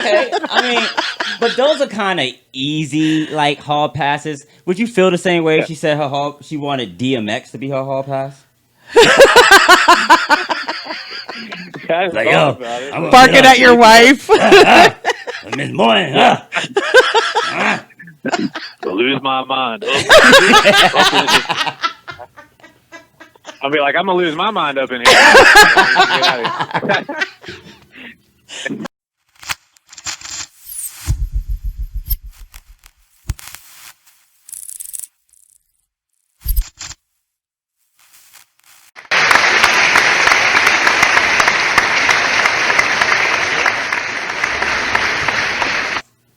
Okay, I mean, but those are kind of easy, like hall passes. Would you feel the same way if she said she wanted DMX to be her hall pass? Like, yo, I'm barking at your wife. Miss Morton. Lose my mind. I'll be like, I'm gonna lose my mind up in here.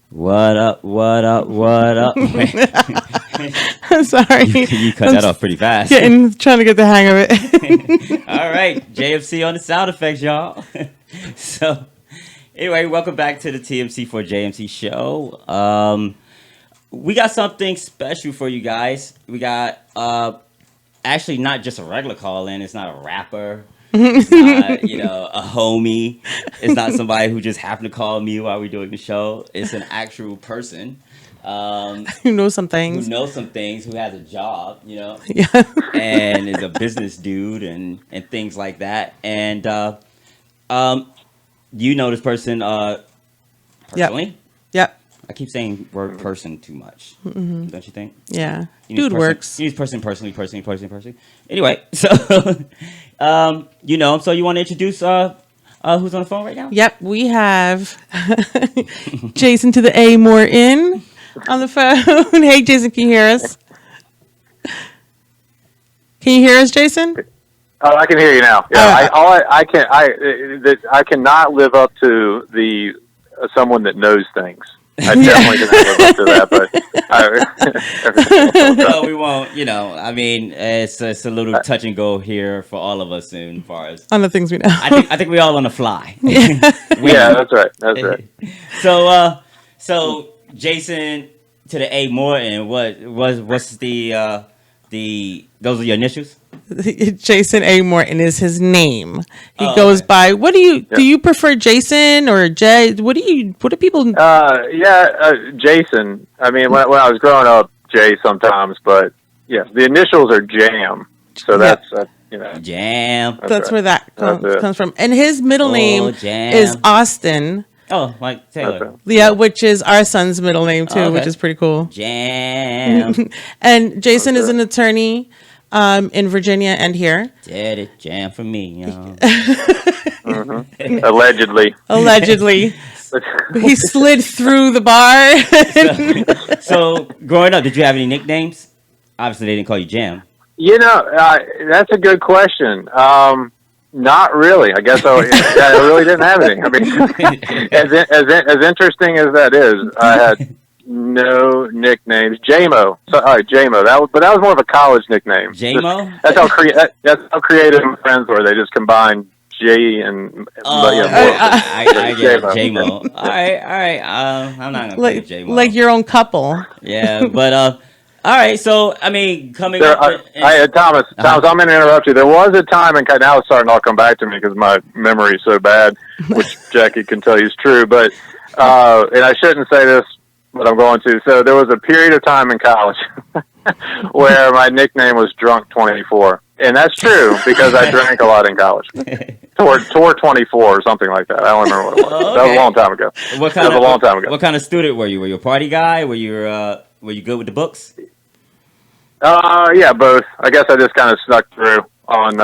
What up? What up? What up? I'm sorry. You cut that off pretty fast. Trying to get the hang of it. All right, JFC on the sound effects, y'all. So, anyway, welcome back to the TMC4JMC show. We got something special for you guys. We got actually not just a regular call in. It's not a rapper. It's not, a homie. It's not somebody who just happened to call me while we're doing the show. It's an actual person. Who knows some things. Who has a job, Yeah. and is a business dude and things like that. And you know this person personally? Yep. I keep saying word person too much. Mm-hmm. Don't you think? Yeah. Dude works. You use person, personally. Anyway, so you know him. So you want to introduce who's on the phone right now? Yep. We have Jason to the A Morton on the phone. Hey, Jason, can you hear us? Can you hear us, Jason? Oh, I can hear you now. Yeah, I cannot live up to the someone that knows things. I definitely didn't live up to that, but no, we won't. I mean, it's a little touch and go here for all of us in far as on the things we know. I think we all on the fly. Yeah, that's right. That's right. So Jason to the A Morton. What's the those are your initials? Jason A. Morton is his name. He goes by. What do you prefer, Jason or Jay? What do people? Jason. I mean, when I was growing up, Jay sometimes, but yeah, the initials are Jam. So that's Jam. That's where that comes from. And his middle name is Austin. Oh, like Taylor. Yeah, which is our son's middle name too, which is pretty cool. Jam. And Jason is an attorney. In Virginia and here. Did it jam for me, Mm-hmm. Allegedly. He slid through the bar. So, growing up, did you have any nicknames? Obviously, they didn't call you Jam. That's a good question. Not really. I guess I really didn't have any. I mean, as interesting as that is, I had no nicknames. J-Mo. J-Mo. That was more of a college nickname. J-Mo? That's how creative my friends were. They just combined J and I get it. J-Mo. All right. I'm not gonna call you J-Mo. Like your own couple. Yeah, but all right. So I mean, Thomas, I'm going to interrupt you. There was a time, and now it's starting to all come back to me because my memory is so bad, which Jackie can tell you is true. But and I shouldn't say this, but I'm going to. So there was a period of time in college where my nickname was Drunk 24. And that's true because I drank a lot in college. Tour 24 or something like that. I don't remember what it was. Okay. That was a long time ago. That was a long time ago. What kind of student were you? Were you a party guy? Were you good with the books? Yeah, both. I guess I just kind of snuck through on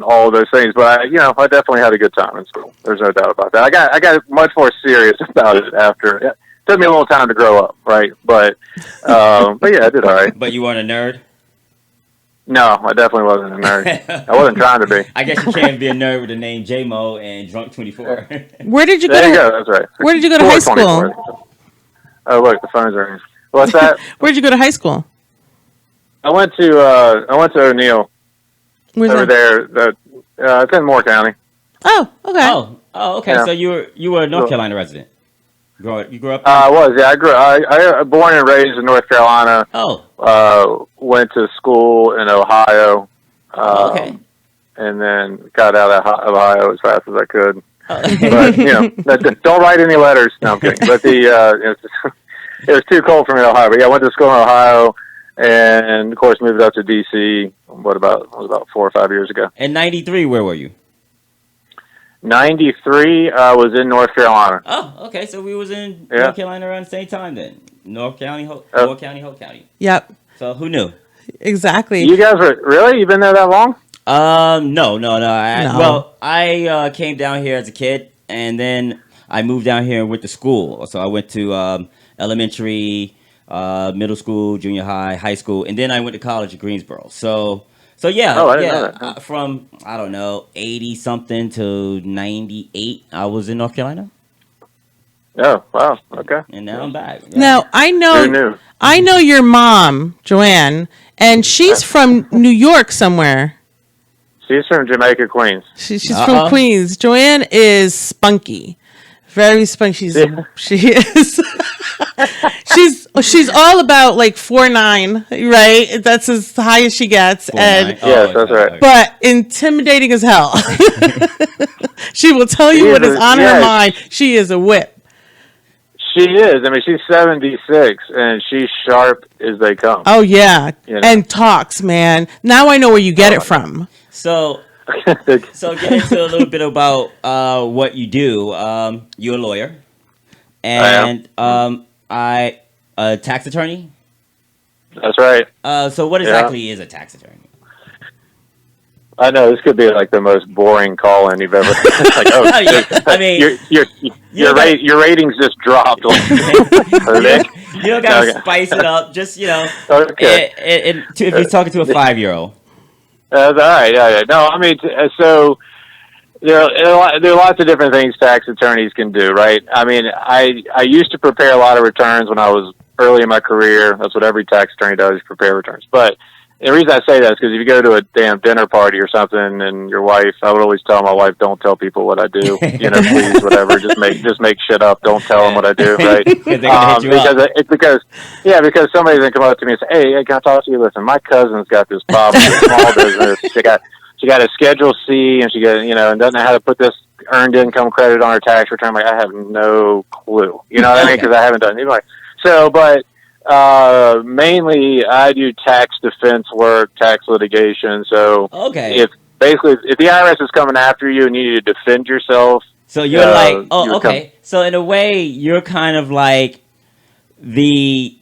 all of those things, but I definitely had a good time in school. There's no doubt about that. I got much more serious about it after. It took me a little time to grow up, right? But yeah, I did all right. But you weren't a nerd? No, I definitely wasn't a nerd. I wasn't trying to be. I guess you can't be a nerd with the name J-Mo and Drunk 24. Where did you go? There you go. That's right. Where did you go to high school? Oh, look, the phone's ringing. What's that? Where did you go to high school? I went to O'Neill. Where's over that? there. It's in Moore County. Oh, okay. Oh, okay. Yeah. So you were a North Carolina resident. You grew up there? I was, yeah. I born and raised in North Carolina. Oh. Went to school in Ohio. Okay. And then got out of Ohio as fast as I could. But don't write any letters. No, I'm kidding. But it was too cold for me in Ohio. But yeah, I went to school in Ohio, and of course moved out to DC. About 4 or 5 years ago. In '93, where were you? 93, I was in North Carolina. Oh, okay. So we was in North Carolina around the same time then. North County, Hope County. Yep. So who knew? Exactly. You guys were really? You've been there that long? No. No. Well, I came down here as a kid, and then I moved down here and went to school. So I went to elementary, middle school, junior high, high school, and then I went to college at Greensboro. So yeah, I didn't know that. From I don't know 80 something to 98, I was in North Carolina. Oh, wow. Okay. And now I'm back. Yeah. Now I know your mom, Joanne, and she's from New York somewhere. She's from Jamaica, Queens. She's from Queens. Joanne is spunky, very spunky. She is. she's all about like 4'9", right? That's as high as she gets, 4'9". and Yes, that's right. but intimidating as hell. She will tell you what is on her mind. She is a whip. She is. I mean, she's 76, and she's sharp as they come. Oh yeah, and talks, man. Now I know where you get it from. So get into a little bit about what you do. You're a lawyer, and I a tax attorney. That's right. So what exactly is a tax attorney? I know this could be like the most boring call-in you've ever. Like, I mean, your ratings just dropped. You don't gotta spice it up. Just Okay. If you're talking to a 5-year-old. All right. Yeah. No, I mean, so there are lots of different things tax attorneys can do, right? I mean, I used to prepare a lot of returns when I was early in my career. That's what every tax attorney does, is prepare returns. But the reason I say that is because if you go to a damn dinner party or something, and your wife, I would always tell my wife, "Don't tell people what I do. Please, whatever. Just make shit up. Don't tell them what I do." Right? Because somebody's gonna come up to me and say, "Hey, can I talk to you? Listen, my cousin's got this problem with small business. She got a Schedule C, and she got and doesn't know how to put this earned income credit on her tax return." I'm like, I have no clue. You know what I mean? Because I haven't done it. Like, but. Mainly I do tax defense work, tax litigation. So if the IRS is coming after you and you need to defend yourself, so you're so in a way you're kind of like the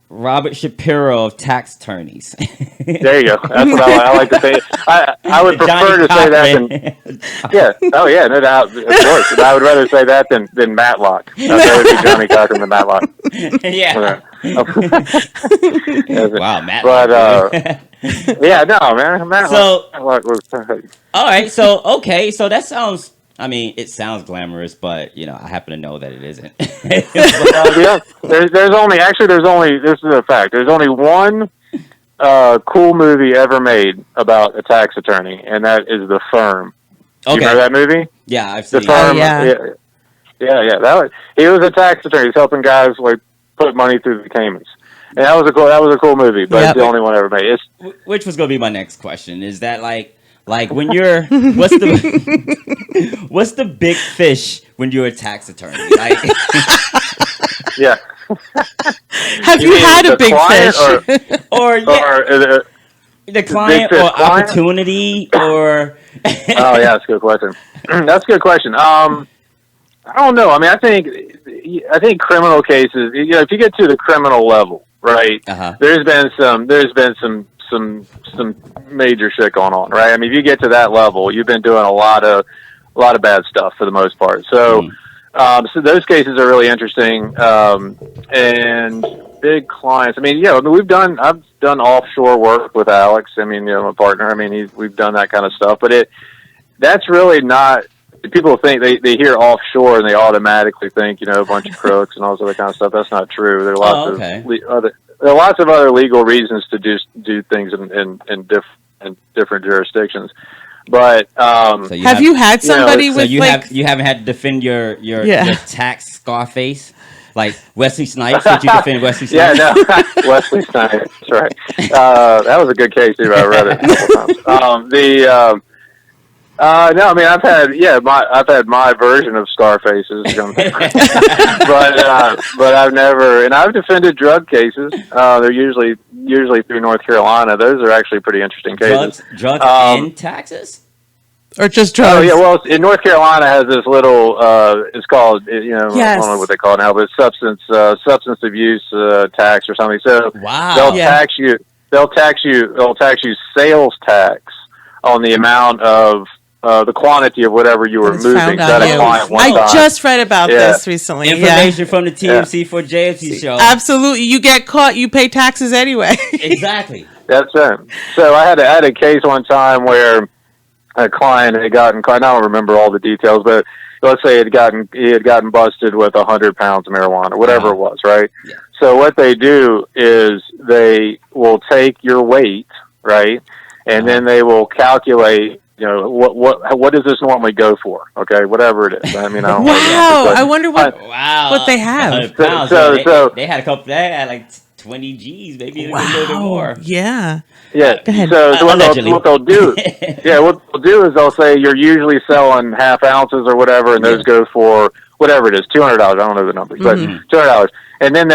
Robert Shapiro of tax attorneys. There you go. That's what I like to say. I would prefer to say that than no doubt, of course. But I would rather say that than Matlock. I'd rather be Johnny Cochran than Matlock. Yeah. Wow, Matlock. But no, man. Matlock. So Matlock was. All right. So that sounds. I mean, it sounds glamorous, but I happen to know that it isn't. There's only this is a fact. There's only one cool movie ever made about a tax attorney, and that is The Firm. Okay. You remember that movie? Yeah, I've seen The Firm. it. Yeah. He was a tax attorney. He's helping guys like put money through the Caymans. And that was a cool movie, but it's the only one ever made. Which was going to be my next question. Is that like when you're what's the big fish when you're a tax attorney? Like, yeah. Have you had a big fish? Or the client or client? Opportunity or Oh yeah, that's a good question. That's a good question. I don't know. I mean, I think criminal cases, if you get to the criminal level, right? There's been some major shit going on, right? I mean, if you get to that level, you've been doing a lot of bad stuff for the most part. So, so those cases are really interesting. And big clients. I mean, I've done offshore work with Alex. I mean, my partner. I mean, we've done that kind of stuff. But that's really not. People think they hear offshore and they automatically think a bunch of crooks and all this other kind of stuff. That's not true. There are lots of other legal reasons to do things in different jurisdictions. But so have you had somebody with you haven't had to defend your tax Scarface like Wesley Snipes? Did you defend Wesley Snipes? Yeah, no, Wesley Snipes. That's right. That was a good case too. I read it a couple times. No, I mean I've had my version of scar faces, but I've never, and I've defended drug cases. They're usually through North Carolina. Those are actually pretty interesting cases. Drugs and taxes, or just drugs? Oh yeah, well, in North Carolina has this little. It's called Yes. I don't know what they call it now, but substance abuse tax or something. So wow, they'll tax you. They'll tax you sales tax on the amount of the quantity of whatever you were moving. That a client one time. I just read about this recently. Information from the TMC4JMC show. Absolutely, you get caught, you pay taxes anyway. Exactly. That's it. So I had a case one time where a client had gotten caught. I don't remember all the details, but let's say he had gotten busted with 100 pounds of marijuana, whatever it was, right? Yeah. So what they do is they will take your weight, right, and then they will calculate. What does this normally go for? Okay, whatever it is. I mean, I don't wow. I wonder what they have. So they had a couple. They had like 20 G's, maybe a little bit more. Yeah. Yeah. Go ahead. So what they'll do, what they'll do is they'll say you're usually selling half ounces or whatever, and those go for whatever it is, $200. I don't know the numbers, but $200. And then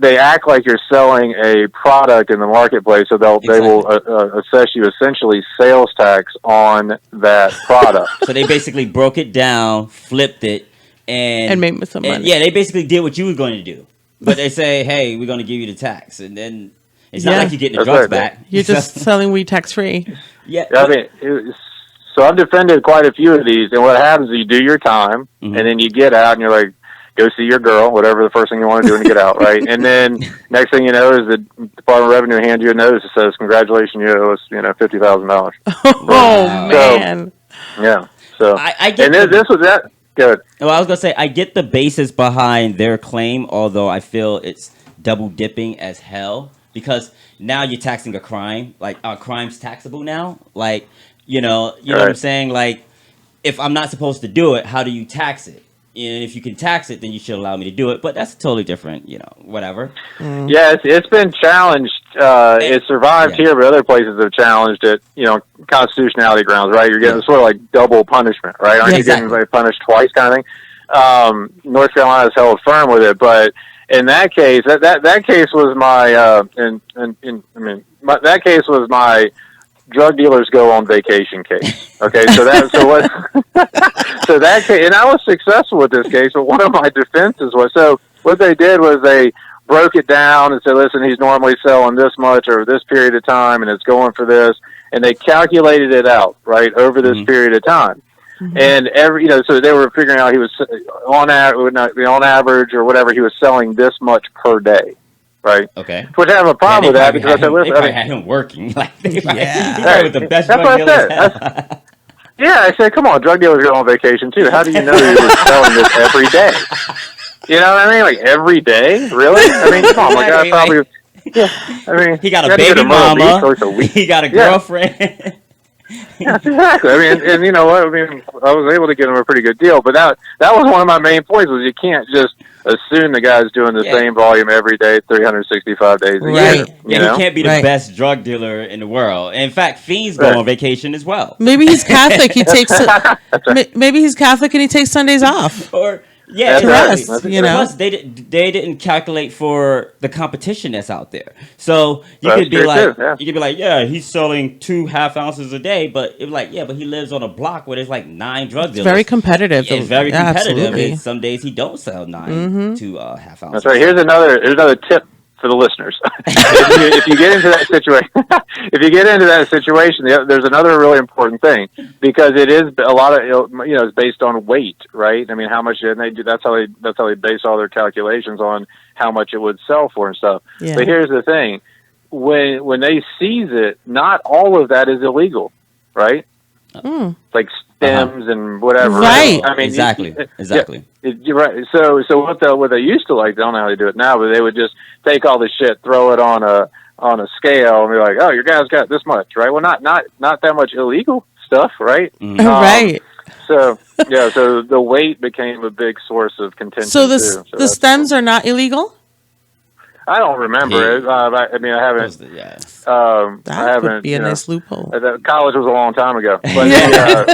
they act like you're selling a product in the marketplace, so they will assess you essentially sales tax on that product. So they basically broke it down, flipped it, and made some money. Yeah, they basically did what you were going to do, but they say, "Hey, we're going to give you the tax," and then it's not like you're getting the drugs back. You're just selling weed tax free. Yeah, I mean. So I've defended quite a few of these, and what happens is you do your time, and then you get out, and you're like, go see your girl, whatever the first thing you want to do when you get out, right? And then next thing you know is the Department of Revenue hands you a notice that says, congratulations, you owe us, $50,000. Oh, man. Yeah. So, I get this was that. Good. Well, I was going to say, I get the basis behind their claim, although I feel it's double dipping as hell, because now you're taxing a crime. Like, are crimes taxable now? Like, you know what I'm saying? Like, if I'm not supposed to do it, how do you tax it? And if you can tax it, then you should allow me to do it. But that's totally different, whatever. Yeah, it's been challenged. It survived here, but other places have challenged it, constitutionality grounds, right? You're getting sort of like double punishment, right? Aren't you getting punished twice kind of thing? North Carolina's held firm with it, but in that case, that case was my, that case was my drug dealers go on vacation case. Okay, so that case, and I was successful with this case, but one of my defenses was, so what they did was they broke it down and said, listen, he's normally selling this much over this period of time, and it's going for this, and they calculated it out, right, over this period of time. And so they were figuring out he was on average or whatever, he was selling this much per day. Right. Okay. Which I have a problem with that because I said, listen, they had him working. Like, he was the best drug dealers ever. I said, come on, drug dealers go on vacation too. How do you know he was selling this every day? You know what I mean? Like every day, really? I mean, come on, my guy probably. Yeah, I mean, he got a baby mama. He got a girlfriend. Yeah, exactly. I mean, and you know what? I mean, I was able to get him a pretty good deal, but that was one of my main points was you can't just assume the guy's doing the same volume every day, 365 days a year. He can't be the best drug dealer in the world. In fact, fiends go on vacation as well. Maybe he's Catholic. He takes. Maybe he's Catholic and he takes Sundays off. Or rest. Plus, they didn't calculate for the competition that's out there. So you could be like, he's selling 2 half ounces a day, but but he lives on a block where there's like 9 drug dealers. Very competitive. Yeah, it's very competitive. Absolutely. And some days he don't sell 9 to half ounces. That's right. Here's another tip for the listeners. if you get into that situation, there's another really important thing because it is a lot of it's based on weight, right? I mean, how much and they do. That's how they base all their calculations on how much it would sell for and stuff. Yeah. But here's the thing: when they seize it, not all of that is illegal, right? Like stems and whatever. Right. I mean, exactly. You're right. So what they used to like, I don't know how they do it now, but they would just take all the shit, throw it on a scale, and be like, oh, your guy's got this much, right? Well, not that much illegal stuff, right? Right. So the weight became a big source of contention. So the stems are not illegal? I don't remember it. I mean, I haven't. Yeah. I That would haven't. be a nice loophole. College was a long time ago. But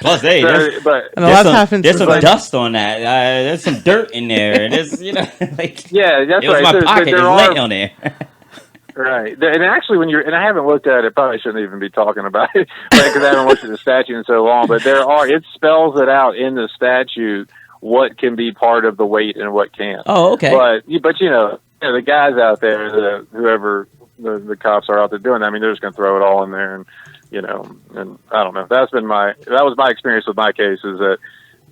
Plus, hey, And a lot happens. there's some like, dust on that. There's some dirt in there. And there's, like, yeah, that's it was right. my pocket. It's laying on there. Right, and actually, and I haven't looked at it. Probably shouldn't even be talking about it, because I haven't looked at the statute in so long. But it spells it out in the statute what can be part of the weight and what can't. Oh, okay. But the guys out there, whoever the cops are out there doing, I mean, they're just going to throw it all in there, and and I don't know. That was my experience with my case, is that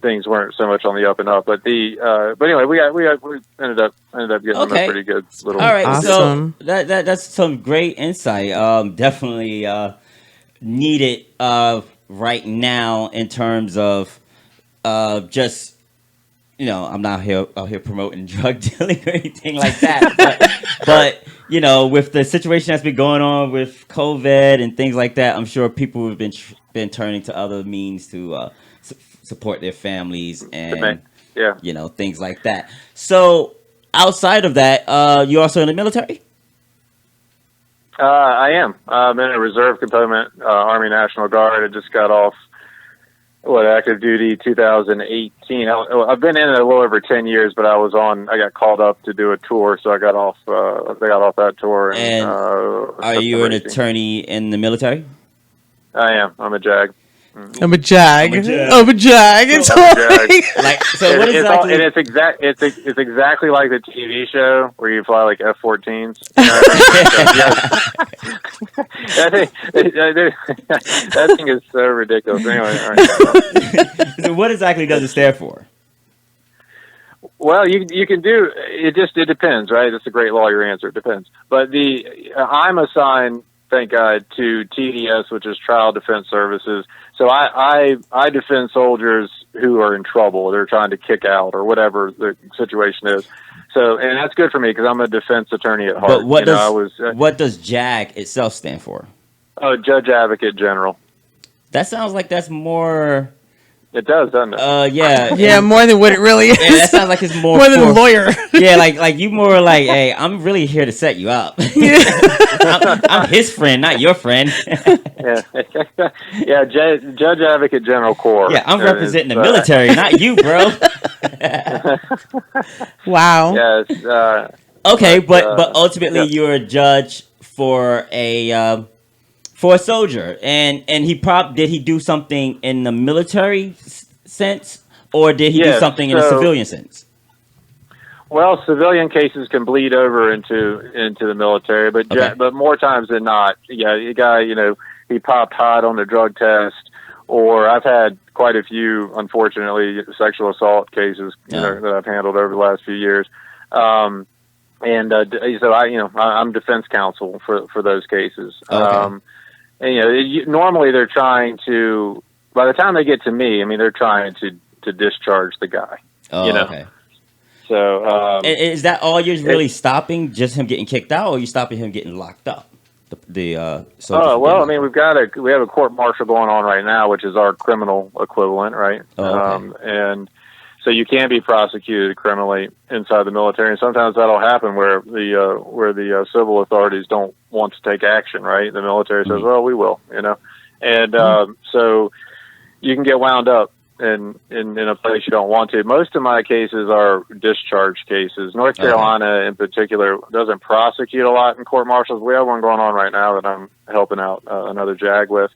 things weren't so much on the up and up, but anyway, we ended up getting them a pretty good little. All right, awesome. So that's some great insight. Definitely needed right now in terms of just. I'm not out here promoting drug dealing or anything like that, but with the situation that's been going on with COVID and things like that, I'm sure people have been turning to other means to support their families and things like that. So outside of that, you also in the military? I am. I'm in a reserve component, Army National Guard. I just got off active duty 2018. I've been in it a little over 10 years, but I got called up to do a tour, so I got off that tour. And are you an attorney in the military? I am. I'm a JAG. I'm a Jag. I'm a Jag. It's so what exactly? It's exactly like the TV show where you fly like F-14s. That thing is so ridiculous. Anyway, all right. So what exactly does it stand for? Well, you can do it. It depends, right? That's a great lawyer answer. It depends. But I'm assigned, thank God, to TDS, which is Trial Defense Services. So I defend soldiers who are in trouble. They're trying to kick out or whatever the situation is. So, and that's good for me because I'm a defense attorney at heart. But what does JAG itself stand for? Oh, Judge Advocate General. That sounds like that's more. It does, doesn't it? Yeah. Yeah, more than what it really is. Yeah, that sounds like it's more than a lawyer. Yeah, like you more like, hey, I'm really here to set you up. I'm his friend, not your friend. Yeah, Judge Advocate General Corps. Yeah, I'm representing the military, not you, bro. Wow. Yes. Okay, but ultimately you're a judge for a soldier, and did he do something in the military sense, or did he do something in a civilian sense? Well, civilian cases can bleed over into the military, but more times than not, a guy, he popped hot on the drug test, or I've had quite a few, unfortunately, sexual assault cases that I've handled over the last few years. So I'm defense counsel for those cases. Okay. And normally they're trying to. By the time they get to me, I mean they're trying to discharge the guy. Oh, okay. So is that all you're really stopping? Just him getting kicked out, or are you stopping him getting locked up? I mean we have a court martial going on right now, which is our criminal equivalent, right? Oh, okay. And so you can be prosecuted criminally inside the military, and sometimes that'll happen where the civil authorities don't want to take action. Right? The military says, "Well, we will," and so you can get wound up in a place you don't want to. Most of my cases are discharge cases. North Carolina, in particular, doesn't prosecute a lot in court martials. We have one going on right now that I'm helping out another JAG with.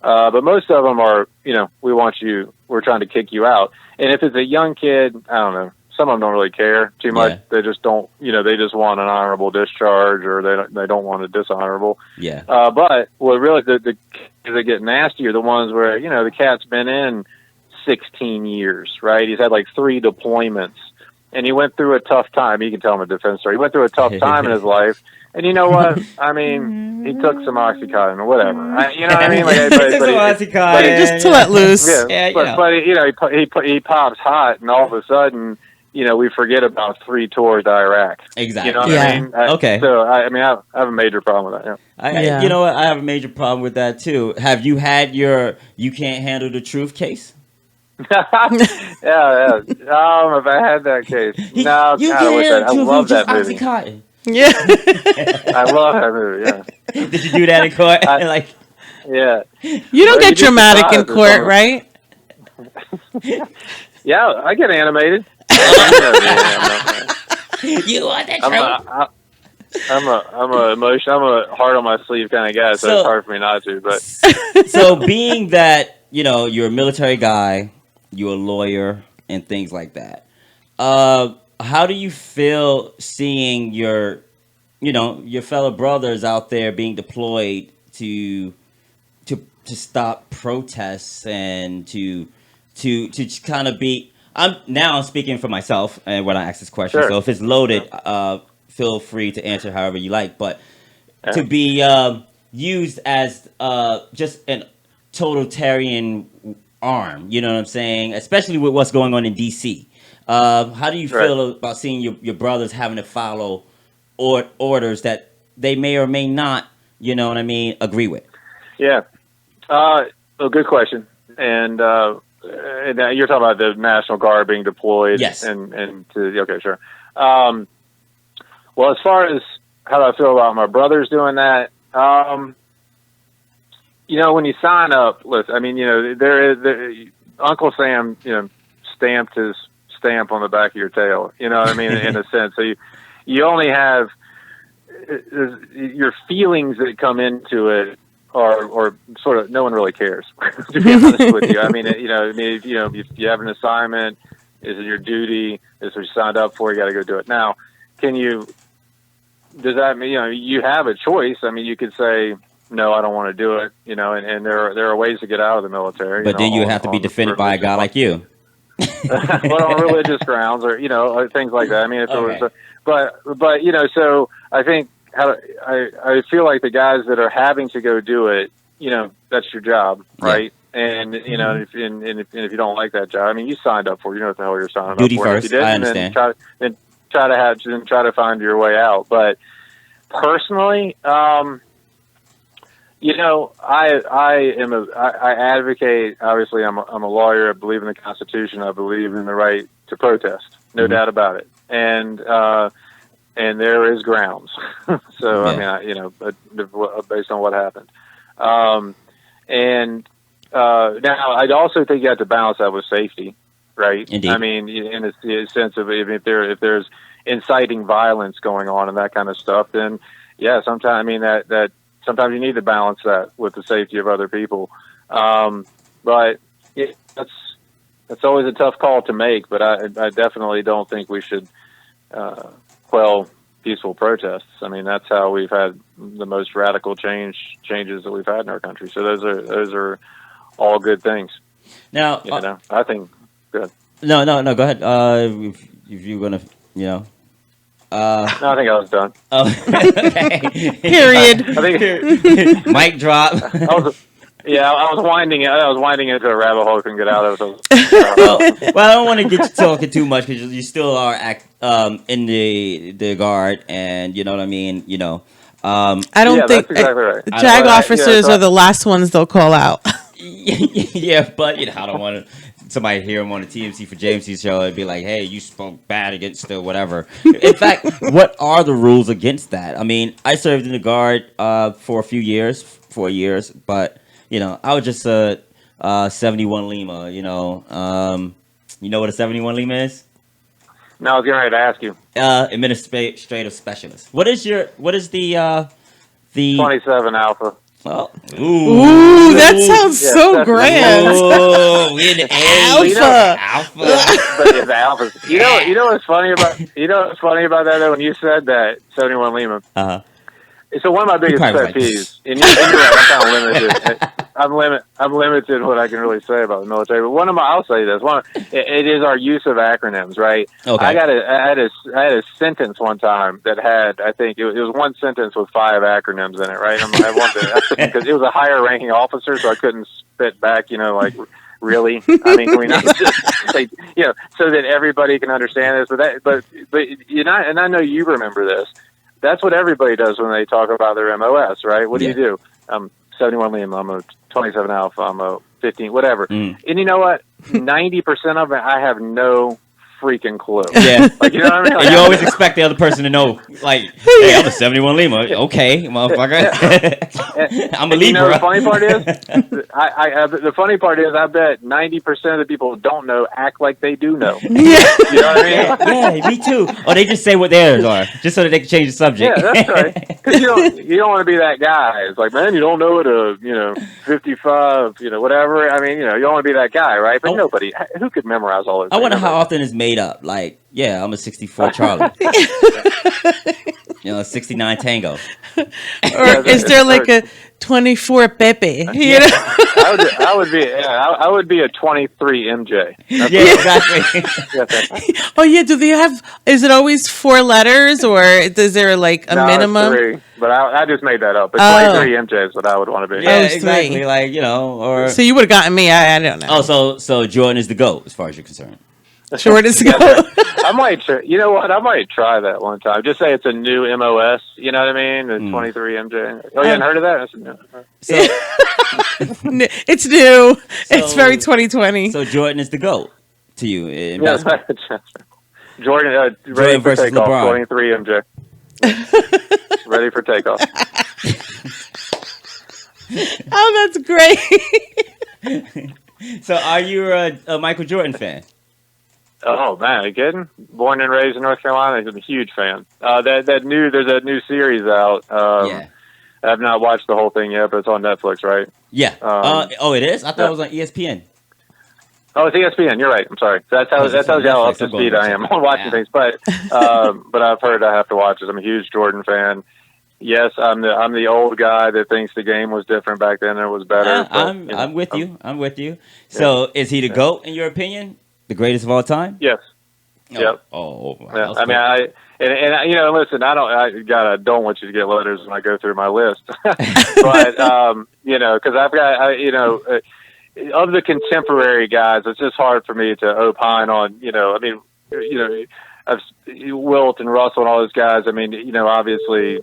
But most of them are, we're trying to kick you out. And if it's a young kid, I don't know, some of them don't really care too much. Yeah. They just don't, they just want an honorable discharge, or they don't want a dishonorable. Yeah. But what really, the cases that get nasty are the ones where, the cat's been in 16 years, right? He's had like 3 deployments, and he went through a tough time. You can tell him a defense story. He went through a tough time in his life. And you know what? I mean, he took some Oxycontin or whatever. You know what I mean? Just to let loose. Yeah, but he pops hot, and all of a sudden, we forget about 3 tours to Iraq. Exactly. You know what I mean? Okay. So I have a major problem with that. You know what? I have a major problem with that too. Have you had your "you can't handle the truth" case? Yeah. If I had that case, no, you God, I love that movie. Oxycontin. Yeah. I love that movie. Yeah. Did you do that in court? Like, Yeah. You don't Well, get you'd be dramatic in surprised at court, some of- right? Yeah, I get animated. you want that I'm truth? a emotion. I'm a heart on my sleeve kind of guy, so it's hard for me not to. But So being that, you're a military guy, you're a lawyer and things like that. How do you feel seeing your fellow brothers out there being deployed to stop protests and to kind of be? I'm speaking for myself and when I ask this question. sure. So if it's loaded, feel free to answer however you like. But Yeah. to be used as just an totalitarian arm, you know what I'm saying? Especially with what's going on in D.C. How do you feel about seeing your brothers having to follow orders that they may or may not, you know what I mean, agree with? Yeah. Well, good question. And you're talking about the National Guard being deployed. Yes. Okay, sure. Well, as far as how do I feel about my brothers doing that, when you sign up, listen, I mean, Uncle Sam, stamped his stamp on the back of your tail, you know what I mean, in a sense. So you only have your feelings that come into it or sort of no one really cares, to be honest with you. I mean, if you have an assignment, is it your duty? Is it what you signed up for? You got to go do it. Now, does that mean, you have a choice? I mean, you could say, no, I don't want to do it, and there are ways to get out of the military. But then you have to be defended by a guy like you. Well, on religious grounds or, or things like that. I mean, if Okay. it was, but, so I think I feel like the guys that are having to go do it, that's your job, right? And, if you don't like that job, I mean, you signed up for it, you know what the hell you're signing Duty up for. first, If you didn't, I understand. Then try to find your way out. But personally, I advocate, obviously I'm a lawyer. I believe in the Constitution. I believe in the right to protest. No doubt about it. And there is grounds. So, Yeah. I mean, based on what happened. Now I'd also think you have to balance that with safety, right? Indeed. I mean, in a sense of if there's inciting violence going on and that kind of stuff, then yeah, sometimes, I mean, that sometimes you need to balance that with the safety of other people. But that's always a tough call to make, but I definitely don't think we should quell peaceful protests. I mean, that's how we've had the most radical changes that we've had in our country. So those are all good things. Now, I think good. No, go ahead. If you're gonna, No, I think I was done. Oh, okay. Period. I think Mic drop. I was winding into a rabbit hole I couldn't get out of. So, Well, I don't want to get you talking too much because you still are in the guard, and you know what I mean. I don't think that's exactly right. the JAG officers are the last ones they'll call out. Yeah, but I don't want somebody hear him on the TMC4JMC show and be like, "Hey, you spoke bad against the whatever." In fact, what are the rules against that? I mean, I served in the guard for 4 years, but I was just 71 Lima. You know what a 71 Lima is? No, I was getting ready to ask you. Administrative specialist. What is the 27 Alpha. Oh, Ooh, that sounds so that's- grand. Ooh, we in the Alpha. Alpha. But it's Alphas. You know what's funny about that though? When you said that 71 Lima. Uh-huh. So one of my biggest probably pet right. peeves, and you're right, I'm kind of limited. I'm limited in what I can really say about the military. But I'll say this. It is our use of acronyms, right? Okay. I had a sentence one time that had, I think it was one sentence with 5 acronyms in it, right? I wanted because it was a higher ranking officer, so I couldn't spit back, like. Really? I mean, can we not just say, so that everybody can understand this? But and I know you remember this. That's what everybody does when they talk about their MOS, right? What do you do? I'm 71 Lima, I'm a 27 Alpha, I'm a 15, whatever. And you know what? 90% of it, I have no freaking clue. Yeah. Like, you know what I mean? Like, And you always expect the other person to know, like, hey, I'm a 71 Lima. Okay, motherfucker. I'm a Libra. You know, the funny part is, the funny part is, I bet 90% of the people who don't know act like they do know. Yeah. You know what I mean? Yeah, me too. Or they just say what theirs are, just so that they can change the subject. Yeah, that's right. Because you don't want to be that guy. It's like, man, you don't know it. 55. Whatever. I mean, you don't want to be that guy, right? But nobody who could memorize all this. I wonder how often it's made up. Like, yeah, I'm a 64 Charlie. 69 Tango. Or is there like a 24 Pepe? You know? I would be a 23 MJ. Yeah, exactly. Oh yeah, do they have? Is it always 4 letters, or is there like a minimum? It's 3, but I just made that up. But 23 MJ is what I would want to be. Yeah, Oh, exactly. 3. Like, or so you would have gotten me. I don't know. Oh, so Jordan is the GOAT as far as you're concerned. Short as go. I might try. You know what? I might try that one time. Just say it's a new MOS. You know what I mean? The 23 MJ. Oh, you hadn't heard of that? So, it's new. It's very 2020. So Jordan is the GOAT to you in Yeah, basketball. Jordan ready for versus takeoff. LeBron. 23 MJ. Ready for takeoff. Oh, that's great. So are you a Michael Jordan fan? Oh man, are you kidding? Born and raised in North Carolina, I'm a huge fan. There's a new series out. Yeah. I've not watched the whole thing yet, but it's on Netflix, right? Yeah. It is? I thought it was on ESPN. Oh, it's ESPN. You're right. I'm sorry. That tells you how up to speed I am on watching things. But I've heard I have to watch it. I'm a huge Jordan fan. Yes, I'm the old guy that thinks the game was different back then and it was better. I'm with you. I'm with you. So is he the GOAT in your opinion? The greatest of all time? Yes. Oh, Yep. Oh. Yeah. I mean, listen, I don't want you to get letters when I go through my list, but because I've got, of the contemporary guys, it's just hard for me to opine on, Wilt and Russell and all those guys. I mean, obviously,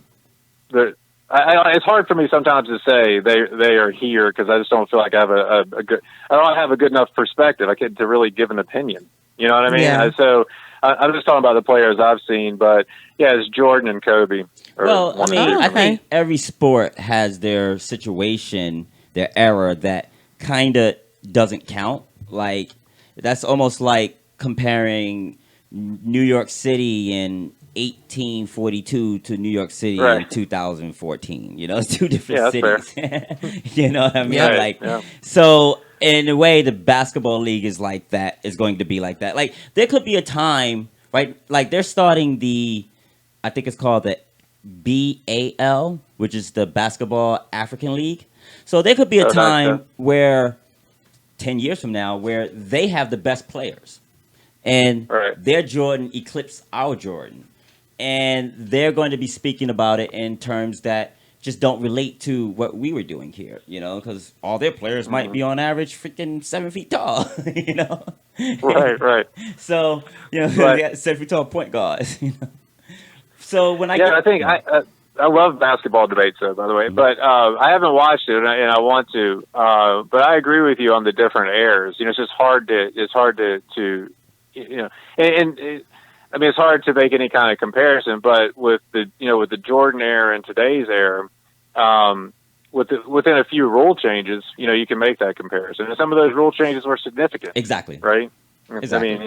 it's hard for me sometimes to say they are here because I just don't feel like I have a good. I don't have a good enough perspective. To really give an opinion. You know what I mean? Yeah. So I'm just talking about the players I've seen, but yeah, it's Jordan and Kobe. Well, I think every sport has their situation, their era that kind of doesn't count. Like that's almost like comparing New York City in 1842 to New York City in 2014. It's two different cities. You know what I mean? Right. So in a way, the basketball league is like that. Is going to be like that. Like there could be a time, right? Like they're starting I think it's called the BAL, which is the Basketball African League. So there could be a time where 10 years from now, where they have the best players. And their Jordan eclipse our Jordan. And they're going to be speaking about it in terms that just don't relate to what we were doing here, because all their players might be on average freaking 7 feet tall, Right. So, they got 7 feet tall point guards, So when I think I love basketball debates, though, by the way, but I haven't watched it and I want to. But I agree with you on the different eras. It's just hard to it's hard to make any kind of comparison, but with the Jordan era and today's era, within a few rule changes, you can make that comparison. And some of those rule changes were significant. Exactly. Right? Exactly.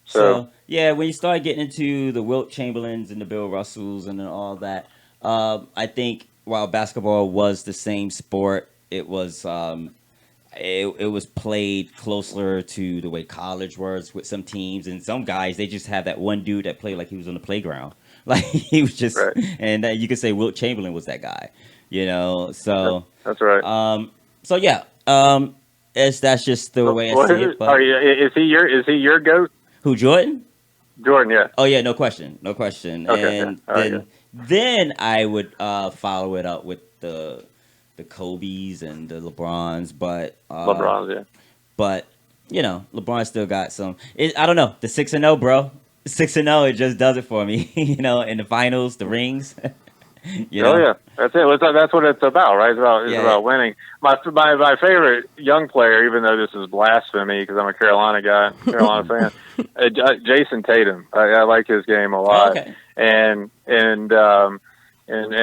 So yeah, when you start getting into the Wilt Chamberlains and the Bill Russells and all that, I think while basketball was the same sport, it was it was played closer to the way college was with some teams, and some guys, they just have that one dude that played like he was on the playground. Like he was just, and you could say Wilt Chamberlain was that guy, so. That's right. So yeah, that's just the way I see it. But, is he your GOAT? Who, Jordan? Jordan, yeah. Oh yeah, no question. Okay, And then I would follow it up with the Kobe's and the LeBrons, but But LeBron still got some. I don't know, the 6-0, bro. 6-0, it just does it for me. In the finals, the rings. You know? Oh yeah, that's it. That's what it's about, right? It's about winning. My favorite young player, even though this is blasphemy because I'm a Carolina guy, Carolina fan, Jason Tatum. I like his game a lot, and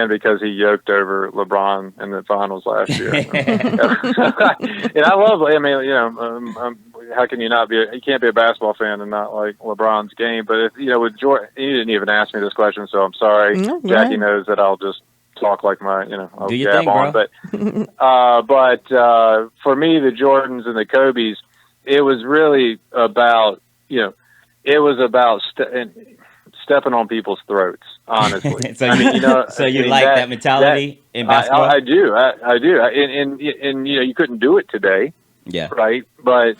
because he yoked over LeBron in the finals last year. And I love. I mean, how can you not be? You can't be a basketball fan and not like LeBron's game. But if with Jordan, you didn't even ask me this question, so I'm sorry. Jackie knows that I'll just talk like I'll gab on. But for me, the Jordans and the Kobes, it was really about stepping on people's throats. Honestly, so you like that mentality in basketball? I do. And you couldn't do it today. Yeah. Right. But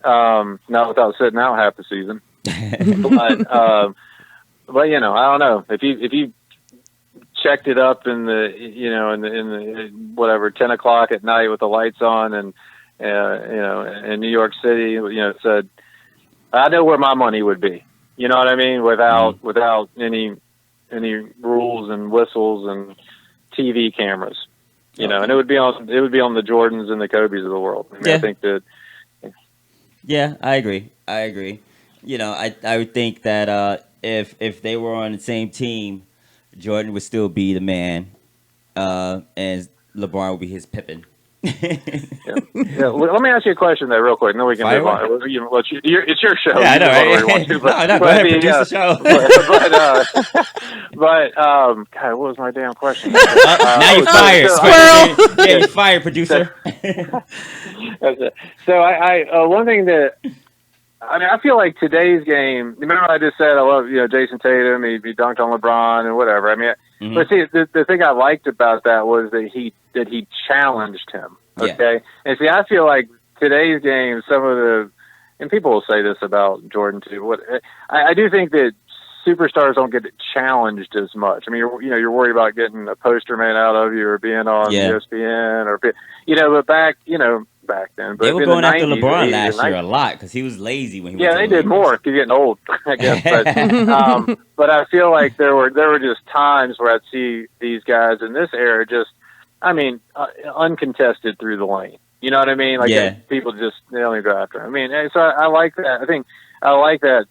not without sitting out half the season. but I don't know if you checked it up in the in the whatever 10 o'clock at night with the lights on and in New York City, said I know where my money would be. You know what I mean? Without any rules and whistles and TV cameras. And it would be on the Jordans and the Kobes of the world. I mean, I think that. Yeah, I agree. I would think that if they were on the same team, Jordan would still be the man, and LeBron would be his Pippen. Yeah. Well, let me ask you a question there, real quick, and then we can move on. It's your show. Yeah, I know, right? Go ahead, produce the show. But God, what was my damn question? Now you're fired. Squirrel. Yeah, you're fired, producer. So one thing that I feel like today's game. Remember, I just said I love Jason Tatum. He dunked on LeBron and whatever. I mean, but see, the thing I liked about that was that he challenged him. Okay, and see, I feel like today's game, and people will say this about Jordan too. I do think that superstars don't get challenged as much. I mean, you're worried about getting a poster made out of you or being on ESPN or but back then. But they were going after 90s, LeBron last year a lot because he was lazy when he went to the Lakers. Did more. He's getting old, I guess. But but I feel like there were just times where I'd see these guys in this era just, uncontested through the lane. You know what I mean? Like people they only go after him. I mean, so I like that. I think I like that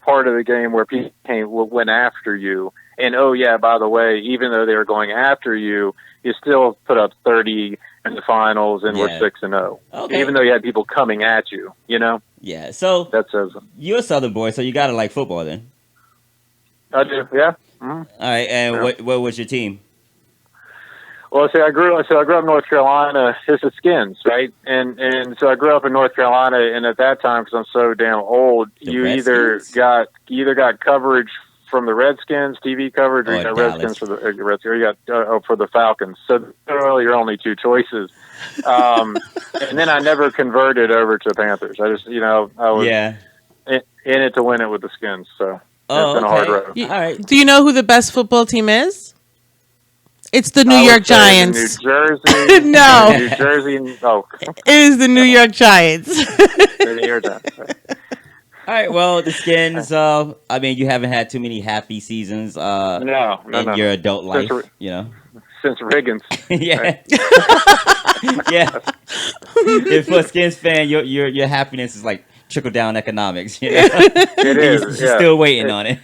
part of the game where people went after you. And by the way, even though they were going after you, you still put up 30 in the finals and were 6-0. Okay. Even though you had people coming at you, Yeah. So that says you're a Southern boy, so you gotta like football then. I do. Yeah. Mm-hmm. All right. And what was your team? Well, see, I grew up in North Carolina. It's the Skins, right? And so I grew up in North Carolina, and at that time, because I'm so damn old, you either got coverage from the Redskins, TV coverage, or you got Redskins for the Redskins, or you got for the Falcons. So really, your only two choices. And then I never converted over to Panthers. I just, I was in it to win it with the Skins. So it's been a hard road. All right. Do you know who the best football team is? It's the New York Giants. New Jersey. No. New Jersey. Oh. It is the New York Giants. The New York Giants. All right. Well, the Skins. You haven't had too many happy seasons. No. In your adult life, since Riggins. Yeah. Yeah. If for a Skins fan, your happiness is like trickle down economics. It is. You're still waiting on it.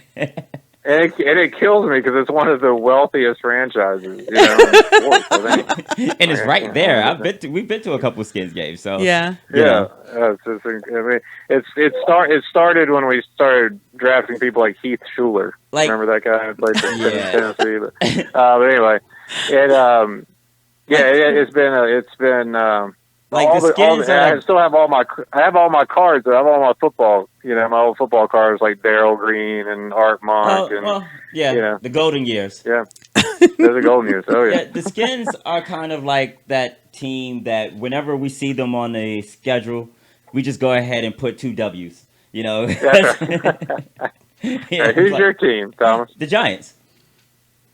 And it kills me because it's one of the wealthiest franchises, in sports, I think. And it's right there. We've been to a couple Skins games, so yeah. It started when we started drafting people like Heath Schuler. Remember that guy who played for Tennessee? But anyway, it's been. I still have all my cards. I have all my football. My old football cards like Darryl Green and Art Monk the golden years. Yeah, those are golden years. Oh yeah. The Skins are kind of like that team that whenever we see them on the schedule, we just go ahead and put 2 W's. Who's your team, Thomas? The Giants.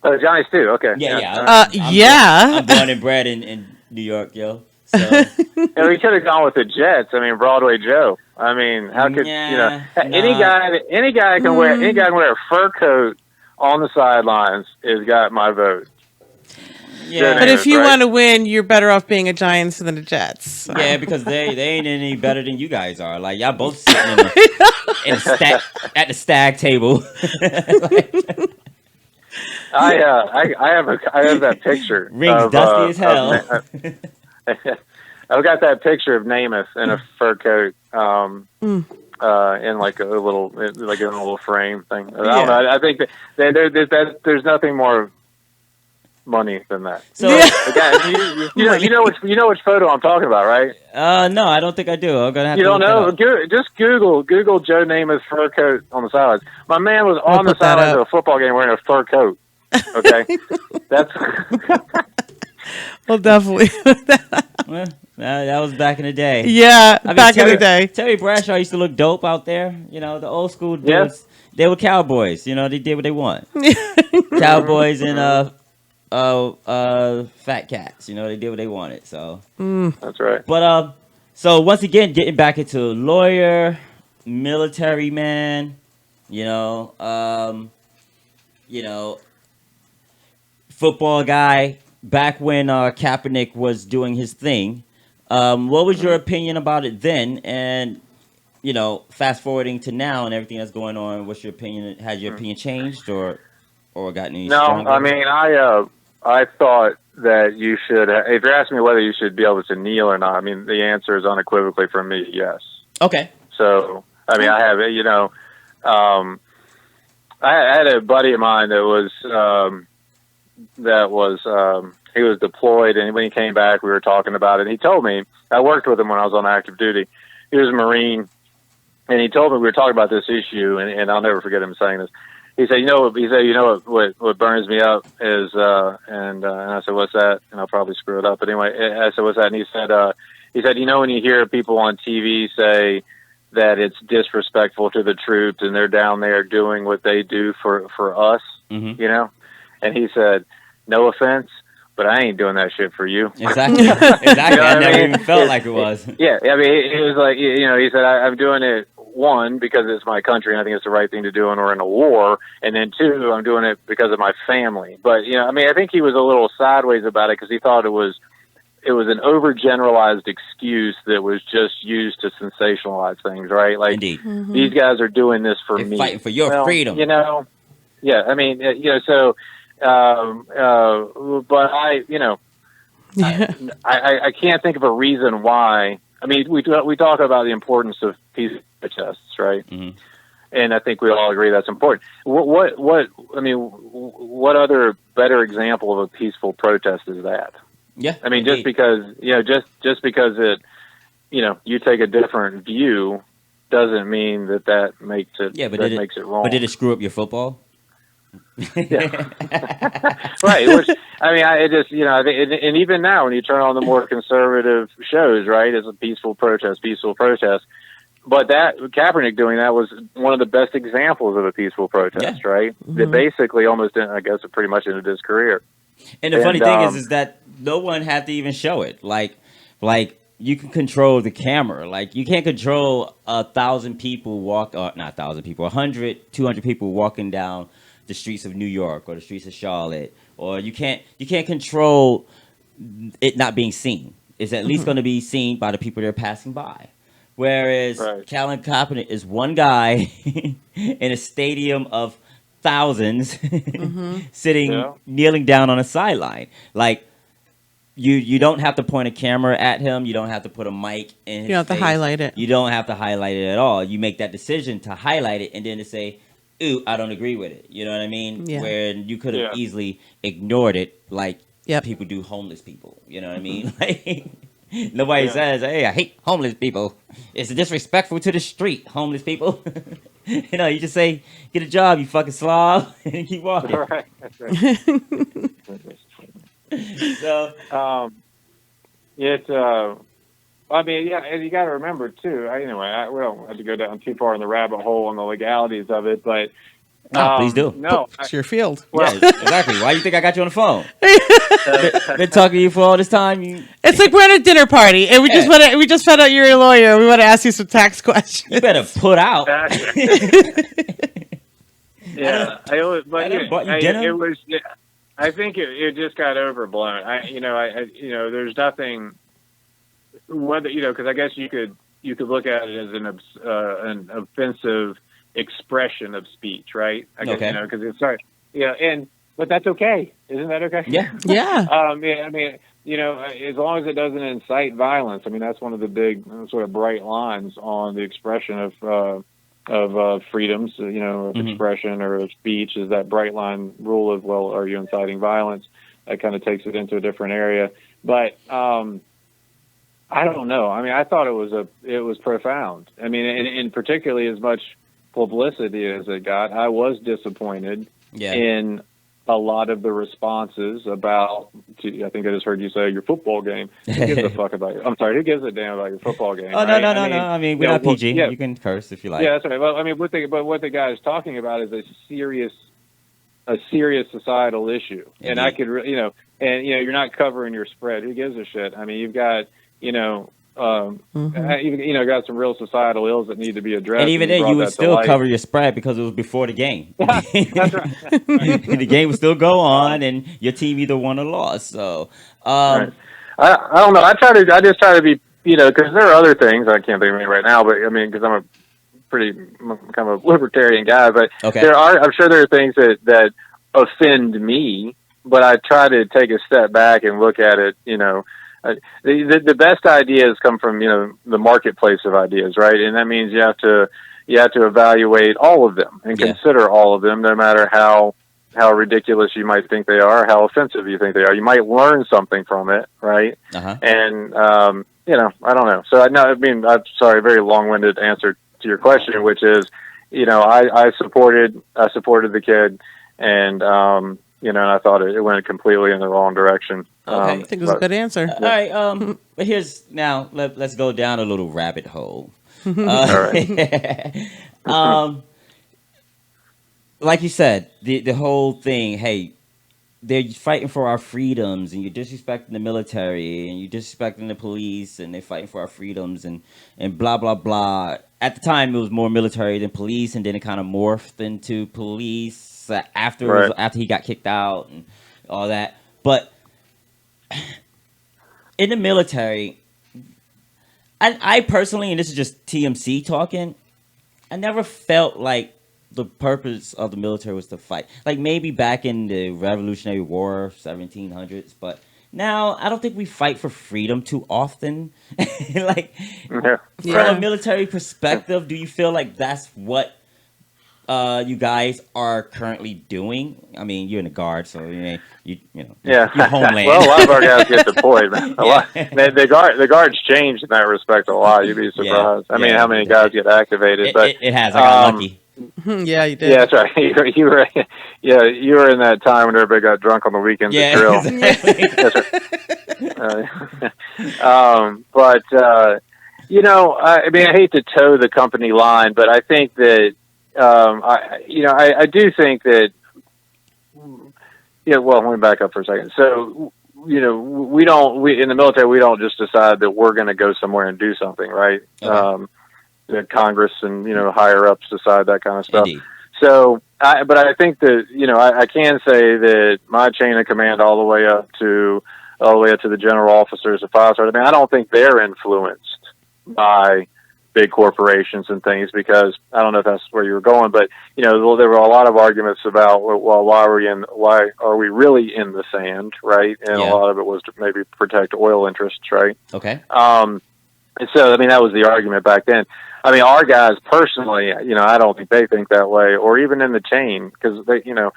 Oh, the Giants too. Okay. Yeah. I'm born and bred in New York, yo. So. And we could have gone with the Jets. Broadway Joe. How could any guy can wear a fur coat on the sidelines has got my vote. Yeah. But if you right? want to win, you're better off being a Giants than a Jets. So. Yeah, because they ain't any better than you guys are. Like y'all both sitting in the stack at the stag table. I have that picture. Rings dusty as hell. I've got that picture of Namath in a fur coat, in like a little frame thing. I don't know. I think that there's nothing more money than that. So again, you know which photo I'm talking about, right? no, I don't think I do. I'm gonna have You to don't look know? Just Google Joe Namath fur coat on the sidelines. My man was on the put that sidelines up. of a football game wearing a fur coat. Okay, that's. Well, definitely. Well, that was back in the day. Yeah, I mean, back in the day. Terry Bradshaw used to look dope out there. You know, the old school dudes. Yes. They were cowboys. You know, they did what they want. Cowboys and fat cats. You know, they did what they wanted. So That's right. But so once again, getting back into lawyer, military man, you know, football guy. Back when Kaepernick was doing his thing, what was your opinion about it then? And you know, fast forwarding to now and everything that's going on, what's your opinion? Has your opinion changed or gotten any No, stronger? I mean, I thought that you should. If you're asking me whether you should be able to kneel or not, I mean, the answer is unequivocally from me, yes. Okay. So, I mean, I have it. You know, I had a buddy of mine that was he was deployed, and when he came back, we were talking about it. And he told me, I worked with him when I was on active duty. He was a Marine, and he told me we were talking about this issue, and I'll never forget him saying this. He said, you know what burns me up is, and I said, what's that? And I'll probably screw it up. But anyway, I said, what's that? And he said, you know, when you hear people on TV say that it's disrespectful to the troops and they're down there doing what they do for us, Mm-hmm. you know? And he said, no offense, but I ain't doing that shit for you. Exactly. Exactly. You know I what never I mean? even felt like it was. Yeah, I mean, he was like, you know, he said, I'm doing it, one, because it's my country and I think it's the right thing to do and we're in a war, and then two, I'm doing it because of my family. But, you know, I mean, I think he was a little sideways about it because he thought it was an overgeneralized excuse that was just used to sensationalize things, right? Like, Indeed. these guys are doing this for They're me. fighting for your freedom. You know, yeah, I mean, you know, so, but I can't think of a reason why. I mean, we talk about the importance of peaceful protests, right? Mm-hmm. And I think we all agree that's important. What other better example of a peaceful protest is that? Yeah. I mean, just because it, you know, you take a different view doesn't mean that makes it makes it wrong. But did it screw up your football? Yeah. Right. Which, I mean, I just, you know, and even now when you turn on the more conservative shows, right, it's a peaceful protest. But that Kaepernick doing that was one of the best examples of a peaceful protest, right? Mm-hmm. That basically almost, I guess, pretty much ended his career. And the funny thing is that no one had to even show it. Like you can control the camera. Like you can't control 1,000 people 100, 200 people walking down the streets of New York or the streets of Charlotte, or you can't control it not being seen. It's at least going to be seen by the people that are passing by. Whereas Colin Kaepernick is one guy in a stadium of thousands sitting, kneeling down on a sideline. Like you don't have to point a camera at him. You don't have to put a mic in his You don't have to face. highlight it. You don't have to highlight it at all. You make that decision to highlight it and then to say, ooh, I don't agree with it. You know what I mean? Yeah. Where you could have easily ignored it like people do homeless people. You know what I mean? Like nobody says, hey, I hate homeless people. It's disrespectful to the street, homeless people. You know, you just say, get a job, you fucking slob, and keep walking. Right. That's right. So, I mean, yeah, and you got to remember too. Anyway, we don't have to go down too far in the rabbit hole on the legalities of it, but please do. No, It's your field. Yeah, exactly. Why do you think I got you on the phone? Been talking to you for all this time. It's like we're at a dinner party, and we just found out you're a lawyer. We want to ask you some tax questions. You better put out. Yeah, I bought you dinner? it was. I think it just got overblown. There's nothing whether because I guess you could look at it as an offensive expression of speech, right? I guess, Okay. because it's sorry, but that's okay, isn't that okay? Yeah. Yeah. I mean, as long as it doesn't incite violence. I mean, that's one of the big sort of bright lines on the expression of freedoms, of expression or of speech, is that bright line rule of, well, are you inciting violence? That kind of takes it into a different area. But I don't know. I mean, I thought it was profound. I mean, and particularly as much publicity as it got, I was disappointed in a lot of the responses about, I think I just heard you say, your football game. Who gives a fuck about I'm sorry, who gives a damn about your football game? Oh, right? no. I mean, we're not PG. You can curse if you like. Yeah, that's right. Well, I mean, what the guy is talking about is a serious societal issue. Indeed. And I could, you're not covering your spread. Who gives a shit? I mean, you've got, got some real societal ills that need to be addressed. And even then, you would still cover your spread because it was before the game. That's right. The game would still go on, and your team either won or lost. So, right. I don't know. I just try to be, because there are other things. I can't think of any right now, but I mean, because I'm kind of a libertarian guy, but I'm sure there are things that offend me, but I try to take a step back and look at it, the best ideas come from the marketplace of ideas, right? And that means you have to evaluate all of them and consider all of them, no matter how ridiculous you might think they are, how offensive you think they are. You might learn something from it, right? And I don't know. So I'm sorry, a very long-winded answer to your question, which is, I supported the kid, and and I thought it went completely in the wrong direction. I think it was a good answer. All right. But let's go down a little rabbit hole. All right. Like you said, the whole thing, hey, they're fighting for our freedoms, and you're disrespecting the military, and you're disrespecting the police, and they're fighting for our freedoms, and blah, blah, blah. At the time, it was more military than police, and then it kind of morphed into police after he got kicked out and all that. But in the military, I personally, and this is just TMC talking, I never felt like the purpose of the military was to fight. Like maybe back in the Revolutionary War, 1700s, but now I don't think we fight for freedom too often. From a military perspective, do you feel like that's what you guys are currently doing? I mean, you're in the Guard, so your homeland. Well, a lot of our guys get deployed, man. The Guard's changed in that respect a lot. You'd be surprised. I mean, how many guys get activated? But it has. I got lucky. Yeah, you did. Yeah, that's right. You were in that time when everybody got drunk on the weekends at drill. Exactly. That's right. I mean, I hate to toe the company line, but I think that I do think that. Yeah, well, let me back up for a second. So, we in the military, we don't just decide that we're going to go somewhere and do something, right? Okay. Congress and higher ups decide that kind of stuff. Indeed. So, but I think that I can say that my chain of command all the way up to the general officers of 5-star. I mean, I don't think they're influenced by big corporations and things, because I don't know if that's where you were going, but there were a lot of arguments about, well, why are we really in the sand, right? And a lot of it was to maybe protect oil interests, right? Okay. And so, I mean, that was the argument back then. I mean, our guys personally, I don't think they think that way, or even in the chain, because the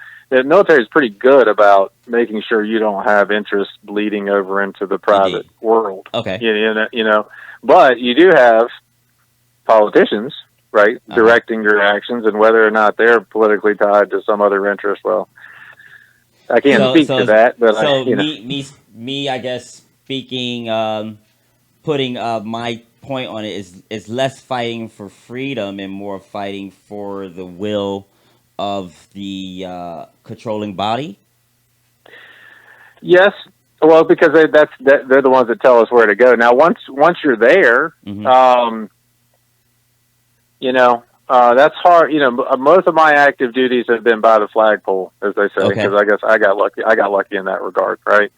military is pretty good about making sure you don't have interests bleeding over into the private world. Okay. But you do have politicians, right, directing your actions, and whether or not they're politically tied to some other interest. Well, I can't speak to that, but me, I guess speaking, putting my point on it is less fighting for freedom and more fighting for the will of the controlling body. Yes, well, because they're the ones that tell us where to go. Now, once you're there, that's hard. Most of my active duties have been by the flagpole, as they say, because I guess I got lucky. I got lucky in that regard, right?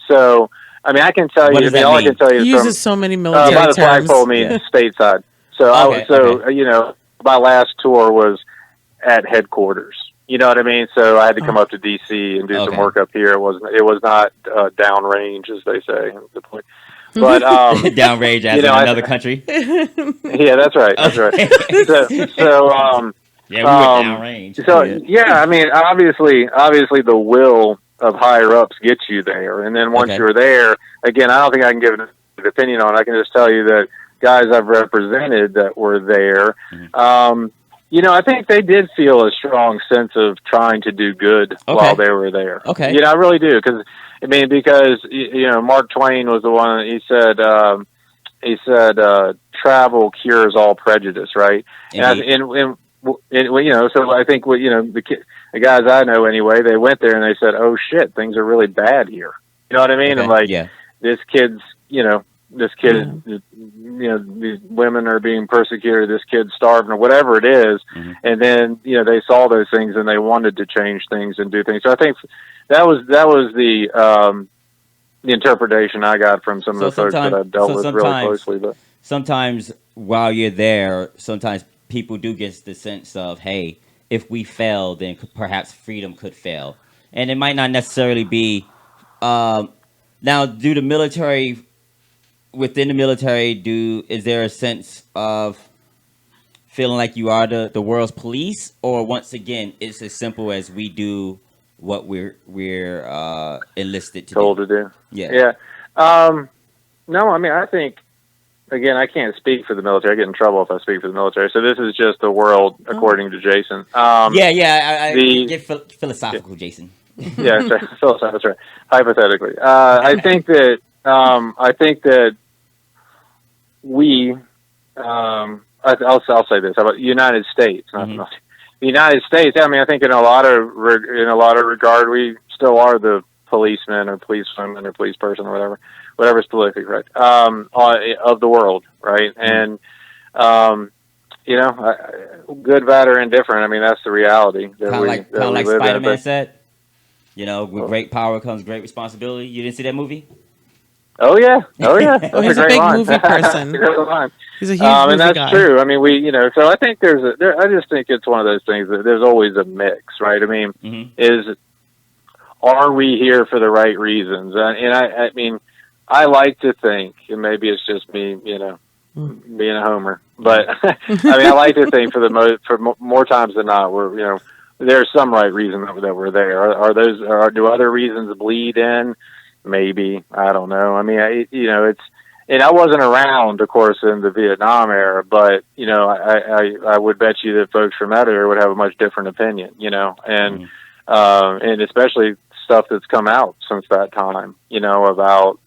So, I mean, I can tell What you. does that All I mean? can tell you He is uses so many military by the terms. flagpole means stateside. So, Okay. my last tour was at headquarters. You know what I mean? So I had to come up to DC and do some work up here. It was not downrange, as they say. But Downrange as in another country. Yeah, that's right. That's right. Yeah, we were downrange. So I mean, obviously, the will of higher ups gets you there, and then once you're there, again, I don't think I can give an opinion on it. I can just tell you that guys I've represented that were there, I think they did feel a strong sense of trying to do good while they were there. Okay. I really do, because Mark Twain was the one. He said, travel cures all prejudice, right? And so I think the guys I know anyway, they went there and they said, "Oh shit, things are really bad here." You know what I mean? Okay. And these women are being persecuted, this kid's starving, or whatever it is. And then they saw those things and they wanted to change things and do things. So I think that was the interpretation I got from some of the folks that I've dealt with really closely. But sometimes while you're there, sometimes people do get the sense of, hey, if we fail, then perhaps freedom could fail. And it might not necessarily be, now, do the military, within the military, is there a sense of feeling like you are the world's police? Or once again, it's as simple as we do what we're enlisted to told to do. Yeah. No, I mean, I think, again, I can't speak for the military. I get in trouble if I speak for the military. So this is just the world according to Jason. I get philosophical, Jason. Yeah, philosophical. That's right. Hypothetically, I think that we. I'll say this about the United States. The United States. I mean, I think in a lot of regard, we still are the policeman or policewoman or police person or whatever's politically correct, of the world, right? And, good, bad, or indifferent. I mean, that's the reality. Kind of like Spider-Man said, with great power comes great responsibility. You didn't see that movie? Oh, yeah. He's a big movie person. He's a huge movie and that's guy. true. I mean, so I think I just think it's one of those things that there's always a mix, right? I mean, are we here for the right reasons? And I mean, I like to think, and maybe it's just me, being a homer, but I mean, I like to think for more times than not, there's some right reason that we're there. Do other reasons bleed in? Maybe, I don't know. I mean, and I wasn't around, of course, in the Vietnam era, but I would bet you that folks from that era would have a much different opinion, and especially stuff that's come out since that time, about,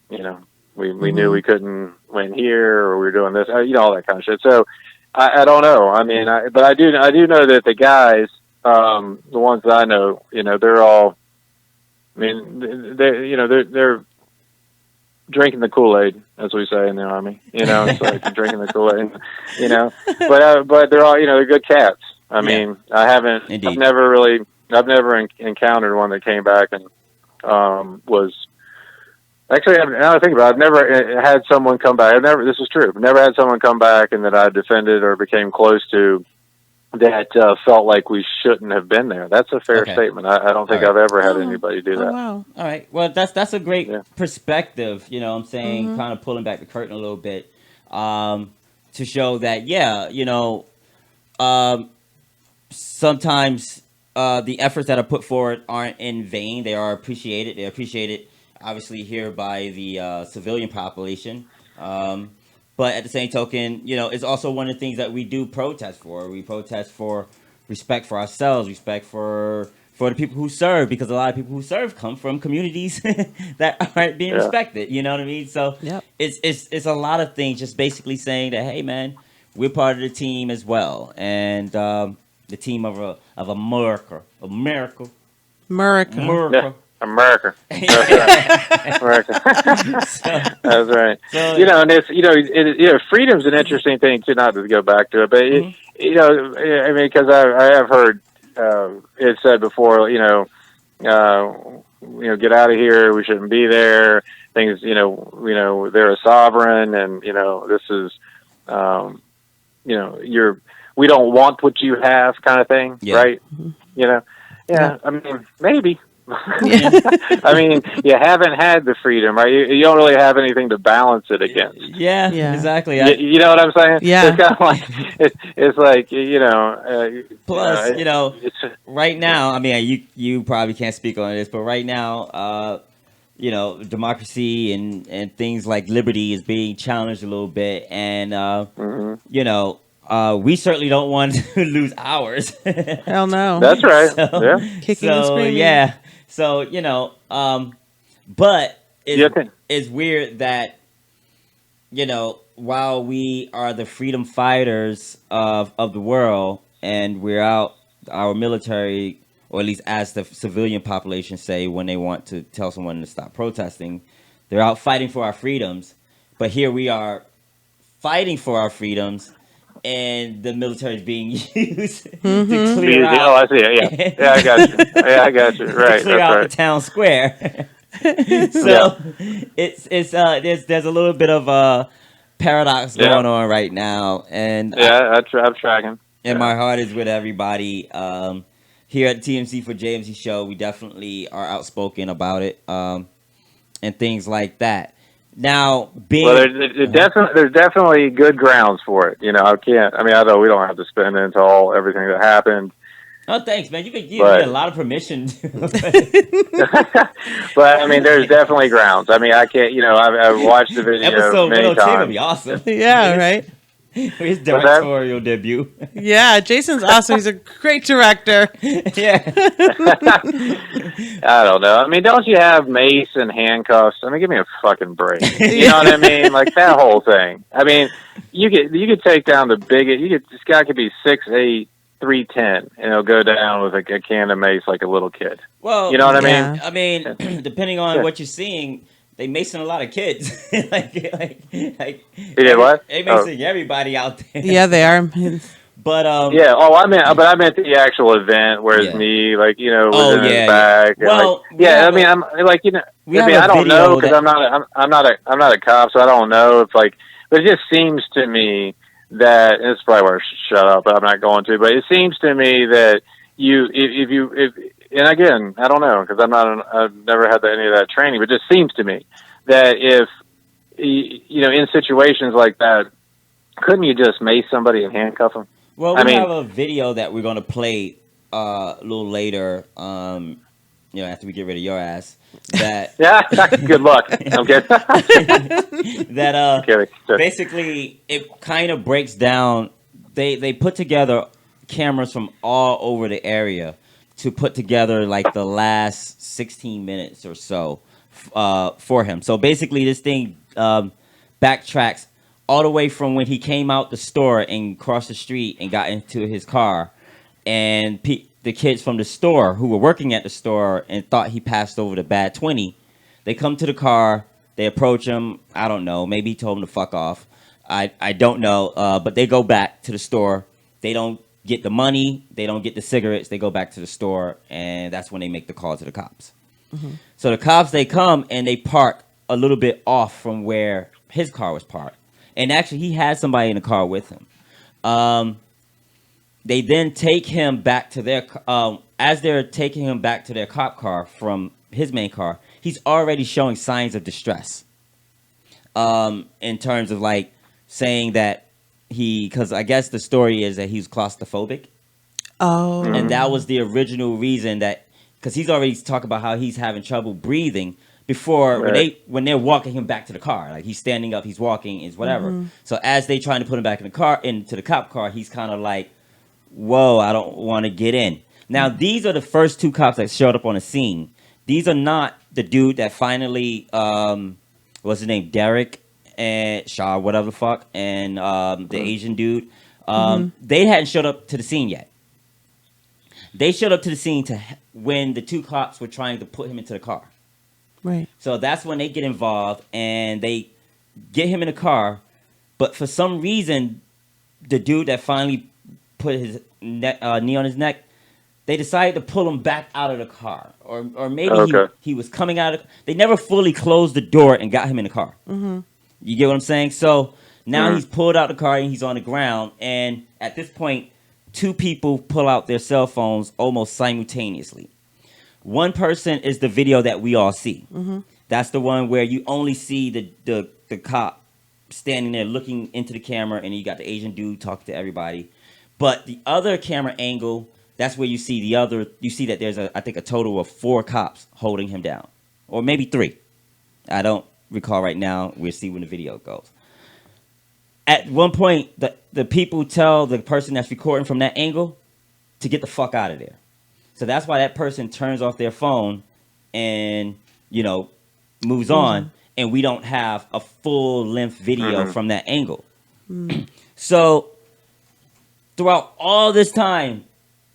we knew we couldn't win here, or we were doing this, all that kind of shit. So I don't know. I mean, but I do know that the guys, the ones that I know, they're all, I mean, they're drinking the Kool-Aid, as we say in the Army. It's like drinking the Kool-Aid. But they're all, they're good cats. I mean, I've never encountered one that came back and was. Actually, now I think about it, I've never had someone come back. This is true. I've never had someone come back and that I defended or became close to that felt like we shouldn't have been there. That's a fair statement. I don't think I've ever had anybody do that. Wow. All right. Well, that's a great perspective. I'm saying, kind of pulling back the curtain a little bit, to show that, sometimes the efforts that are put forward aren't in vain. They are appreciated. They're appreciated, obviously, here by the civilian population. But at the same token, it's also one of the things that we do protest for. We protest for respect for ourselves, respect for the people who serve, because a lot of people who serve come from communities that aren't being respected. You know what I mean? So it's a lot of things, just basically saying that, hey, man, we're part of the team as well, and the team of America. Yeah. America. That's right. America. That's right. So, and it's freedom's an interesting thing too. Not to go back to it, but I mean, because I have heard it said before, get out of here. We shouldn't be there. Things, they're a sovereign, and this is, we don't want what you have, kind of thing, right? Yeah. I mean, maybe. I mean, you haven't had the freedom, right? You don't really have anything to balance it against. Yeah. Exactly. You know what I'm saying? Yeah. It's kind of like it's like plus, right now. I mean, you probably can't speak on this, but right now, democracy and things like liberty is being challenged a little bit, and we certainly don't want to lose ours. Hell no. That's right. Kicking and screaming. Yeah. So, but it's weird that, while we are the freedom fighters of the world, and we're out, our military, or at least as the civilian population say, when they want to tell someone to stop protesting, they're out fighting for our freedoms. But here we are fighting for our freedoms, and the military is being used to clear out. Oh, I see it. Yeah, I got you. Yeah, I got you. Right, clear out the town square. So there's a little bit of a paradox going on right now, and I'm tracking. And my heart is with everybody. Here at TMC4JMC show, we definitely are outspoken about it, and things like that. Now, there's definitely good grounds for it. I know we don't have to spin into everything that happened. Oh, thanks, man. You could give me a lot of permission. But I mean, there's definitely grounds. I mean, I can't. I've watched the video Episode many 102 times. would be awesome. Yeah, right. His directorial debut. Yeah, Jason's awesome. He's a great director. Yeah. I don't know. I mean, don't you have mace and handcuffs? I mean, give me a fucking break. You know what I mean? Like that whole thing. I mean, you could take down the biggest. This guy could be 6'8", 310, and he'll go down with a can of mace like a little kid. Well, you know what I mean? I mean, depending on what you're seeing, they macing a lot of kids. like They did what? They macing everybody out there. Yeah, they are. But I meant the actual event where his knee, was in his back. Well, I mean, I'm like, I don't know because I'm not a cop, so I don't know if but it just seems to me that, and it's probably where I should shut up, but I'm not going to. But it seems to me that and again, I don't know because I've never had any of that training, but it just seems to me that if in situations like that, couldn't you just mace somebody and handcuff them? Well, we have a video that we're going to play a little later, after we get rid of your ass. That good luck. I'm kidding. That basically it kind of breaks down. They put together cameras from all over the area to put together like the last 16 minutes or so for him. So basically, this thing backtracks all the way from when he came out the store and crossed the street and got into his car, and the kids from the store who were working at the store and thought he passed over the bad 20, they come to the car, they approach him. I don't know, maybe he told them to fuck off. I don't know, but they go back to the store. They don't get the money, they don't get the cigarettes, they go back to the store, and that's when they make the call to the cops. Mm-hmm. So the cops, they come and they park a little bit off from where his car was parked. And actually, he had somebody in the car with him. They then take him back to their as they're taking him back to their cop car from his main car, he's already showing signs of distress. In terms of like saying that because I guess the story is that he's claustrophobic. Oh. And that was the original reason because he's already talked about how he's having trouble breathing before when they're walking him back to the car. Like he's standing up, he's walking, is whatever. Mm-hmm. So as they trying to put him back in the car, into the cop car, he's kind of like, whoa, I don't want to get in. Now, these are the first two cops that showed up on the scene. These are not the dude that finally, what's his name, Derek and Shaw, whatever the fuck, and the Asian dude. They hadn't showed up to the scene yet. They showed up to the scene when the two cops were trying to put him into the car. Right. So that's when they get involved and they get him in the car. But for some reason, the dude that finally put his knee on his neck. They decided to pull him back out of the car, or maybe he was coming out of. They never fully closed the door and got him in the car. Mm-hmm. You get what I'm saying? So now he's pulled out the car and he's on the ground. And at this point, two people pull out their cell phones almost simultaneously. One person is the video that we all see. Mm-hmm. That's the one where you only see the cop standing there looking into the camera, and you got the Asian dude talking to everybody. But the other camera angle, that's where you see you see that there's I think a total of 4 cops holding him down, or maybe 3. I don't recall right now. We'll see when the video goes. At one point, the people tell the person that's recording from that angle to get the fuck out of there. So that's why that person turns off their phone and, moves on, and we don't have a full-length video from that angle. So throughout all this time,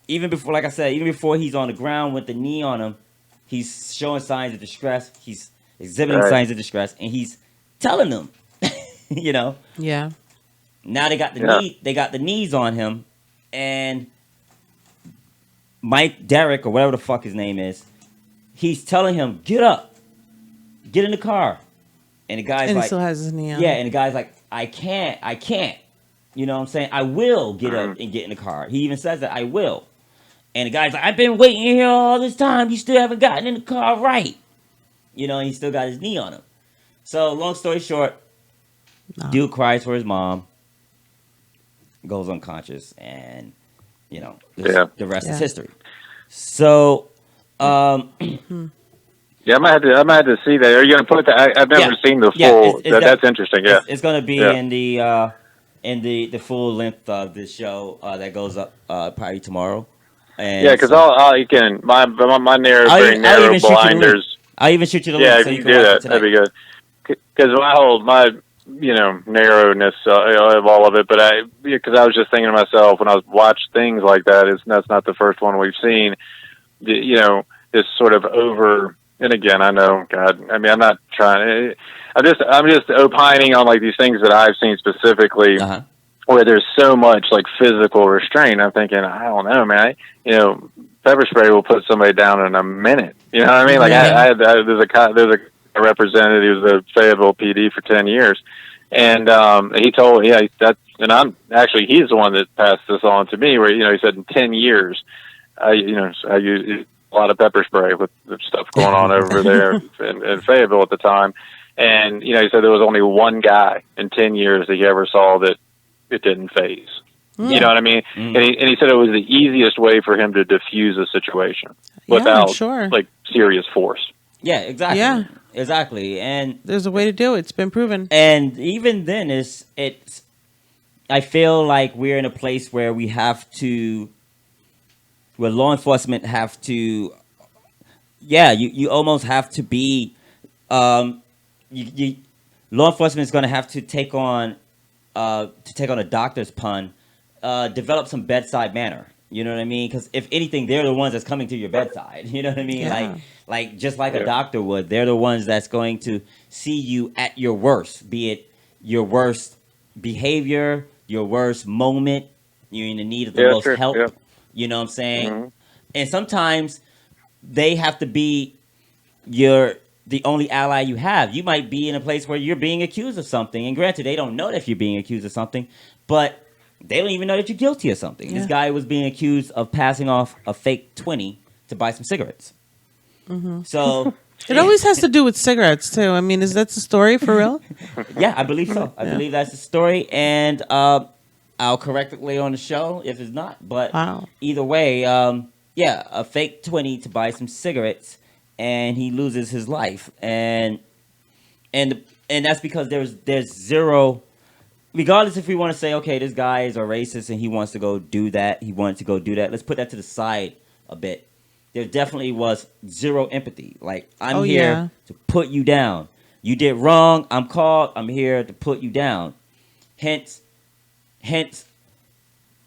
even before, like I said, even before he's on the ground with the knee on him, he's showing signs of distress. He's exhibiting signs of distress, and he's telling them, Yeah. Now they got the knees on him, and Mike Derrick, or whatever the fuck his name is, he's telling him, get up, get in the car. And the guy's he still has his knee on. Yeah, and the guy's like, I can't. You know what I'm saying? I will get up and get in the car. He even says that, I will. And the guy's like, I've been waiting here all this time. You still haven't gotten in the car right. And he still got his knee on him. So, long story short, dude cries for his mom, goes unconscious, and, the rest is history. So, yeah, I might have to see that. Are you going to put that? I've never seen the full. That's interesting. Yeah, it's going to be in the full length of this show that goes up probably tomorrow. And because my narrow, very narrow blinders. I'll even shoot you the link. Yeah, so you can do that. That'd be good. Because my narrowness of all of it, but because I was just thinking to myself when I watch things like that, that's not the first one we've seen. This sort of over. And again, I know, God, I mean, I'm not trying. I'm just opining on like these things that I've seen specifically, where there's so much like physical restraint. I'm thinking, I don't know, man. Pepper spray will put somebody down in a minute. You know what I mean? Like there's a representative. He was a Fayetteville PD for 10 years, and he told, he's the one that passed this on to me. Where he said in 10 years, I used a lot of pepper spray with the stuff going on over there in Fayetteville at the time. And, he said there was only one guy in 10 years that he ever saw that it didn't phase. You know what I mean? And he said it was the easiest way for him to diffuse a situation without like serious force. Yeah, exactly. Yeah. Exactly. And there's a way to do it. It's been proven. And even then I feel like we're in a place where we have to, where law enforcement have to, you almost have to be, law enforcement is going to have to take on a doctor's pun, develop some bedside manner. You know what I mean? Because if anything, they're the ones that's coming to your bedside. You know what I mean? Yeah. Like just like a doctor would. They're the ones that's going to see you at your worst, be it your worst behavior, your worst moment. You're in the need of the most help. Yeah. You know what I'm saying? Mm-hmm. And sometimes they have to be the only ally you have. You might be in a place where you're being accused of something. And granted, they don't know that you're being accused of something, but they don't even know that you're guilty of something. Yeah. This guy was being accused of passing off a fake 20 to buy some cigarettes. Mm-hmm. So it always has to do with cigarettes, too. I mean, is that the story for real? Yeah, I believe so. I believe that's the story. And I'll correct it later on the show if it's not. But either way, a fake 20 to buy some cigarettes, and he loses his life. And that's because there's zero, regardless if we want to say, okay, this guy is a racist and he wants to go do that, let's put that to the side a bit. There definitely was zero empathy. Like, I'm here to put you down. You did wrong. I'm called. I'm here to put you down. Hence,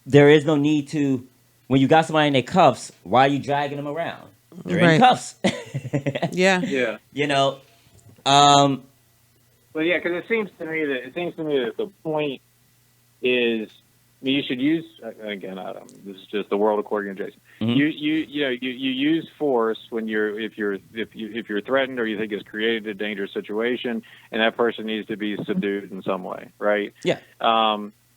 there is no need to, when you got somebody in their cuffs, why are you dragging them around? They're in cuffs. Yeah. Well, yeah, because it seems to me that the point is mean, you should use again. This is just the world according to Jason. Mhm. You use force when if you're threatened or you think it's created a dangerous situation, and that person needs to be subdued in some way, right? Yeah.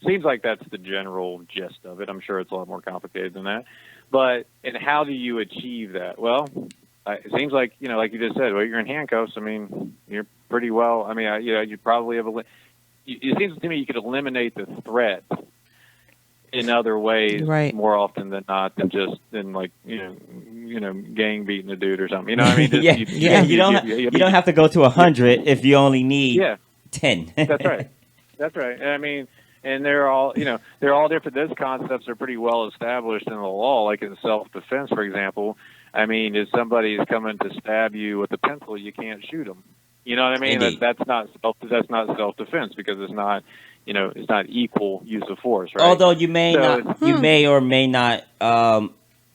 Seems like that's the general gist of it. I'm sure it's a lot more complicated than that. And how do you achieve that? Well, it seems like, like you just said, well, you're in handcuffs. I mean, you're pretty well. I mean, you probably have it seems to me you could eliminate the threat in other ways more often than not than just like gang beating a dude or something. You know what I mean? Just, you don't have to go to 100 if you only need 10. That's right. That's right. I mean, and they're all different. Those concepts are pretty well established in the law, like in self-defense, for example. I mean, if somebody is coming to stab you with a pencil, you can't shoot them. You know what I mean? That's not self-defense because it's not. It's not equal use of force, right? Although you may or may not,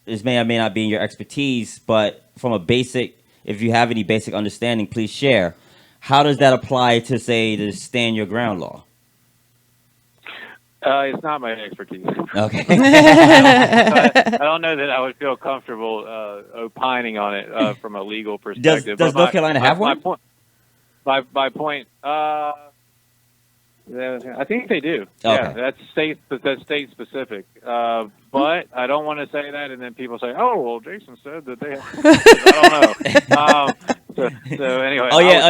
this may or may not be in your expertise, but from if you have any basic understanding, please share. How does that apply to, say, the stand your ground law? It's not my expertise. Okay. I don't know that I would feel comfortable opining on it from a legal perspective. Does North Carolina have one? My point. I think they do. Okay. Yeah, that's state specific. But I don't want to say that, and then people say, "Oh, well, Jason said that they." I don't know. So anyway. Oh yeah.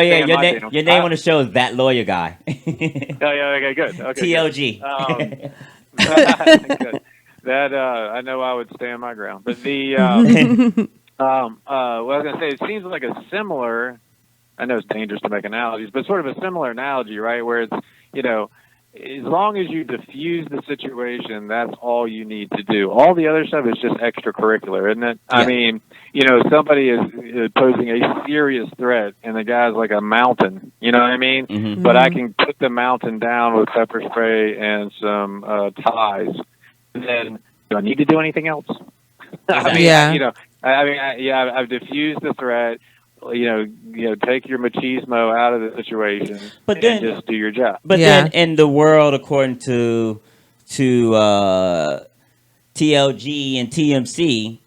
Your name on the show is That Lawyer Guy. Okay, good. Okay, T.L.G. Good. That I know I would stand my ground, but the what I was going to say, it seems like a similar. I know it's dangerous to make analogies, but sort of a similar analogy, right? Where it's, as long as you diffuse the situation, that's all you need to do. All the other stuff is just extracurricular, isn't it? Yeah. I mean, somebody is posing a serious threat, and the guy's like a mountain. You know what I mean? Mm-hmm. But I can put the mountain down with pepper spray and some ties. And then, do I need to do anything else? I mean, I've diffused the threat. Take your machismo out of the situation, and just do your job. But then, in the world, according to T.L.G. and TMC,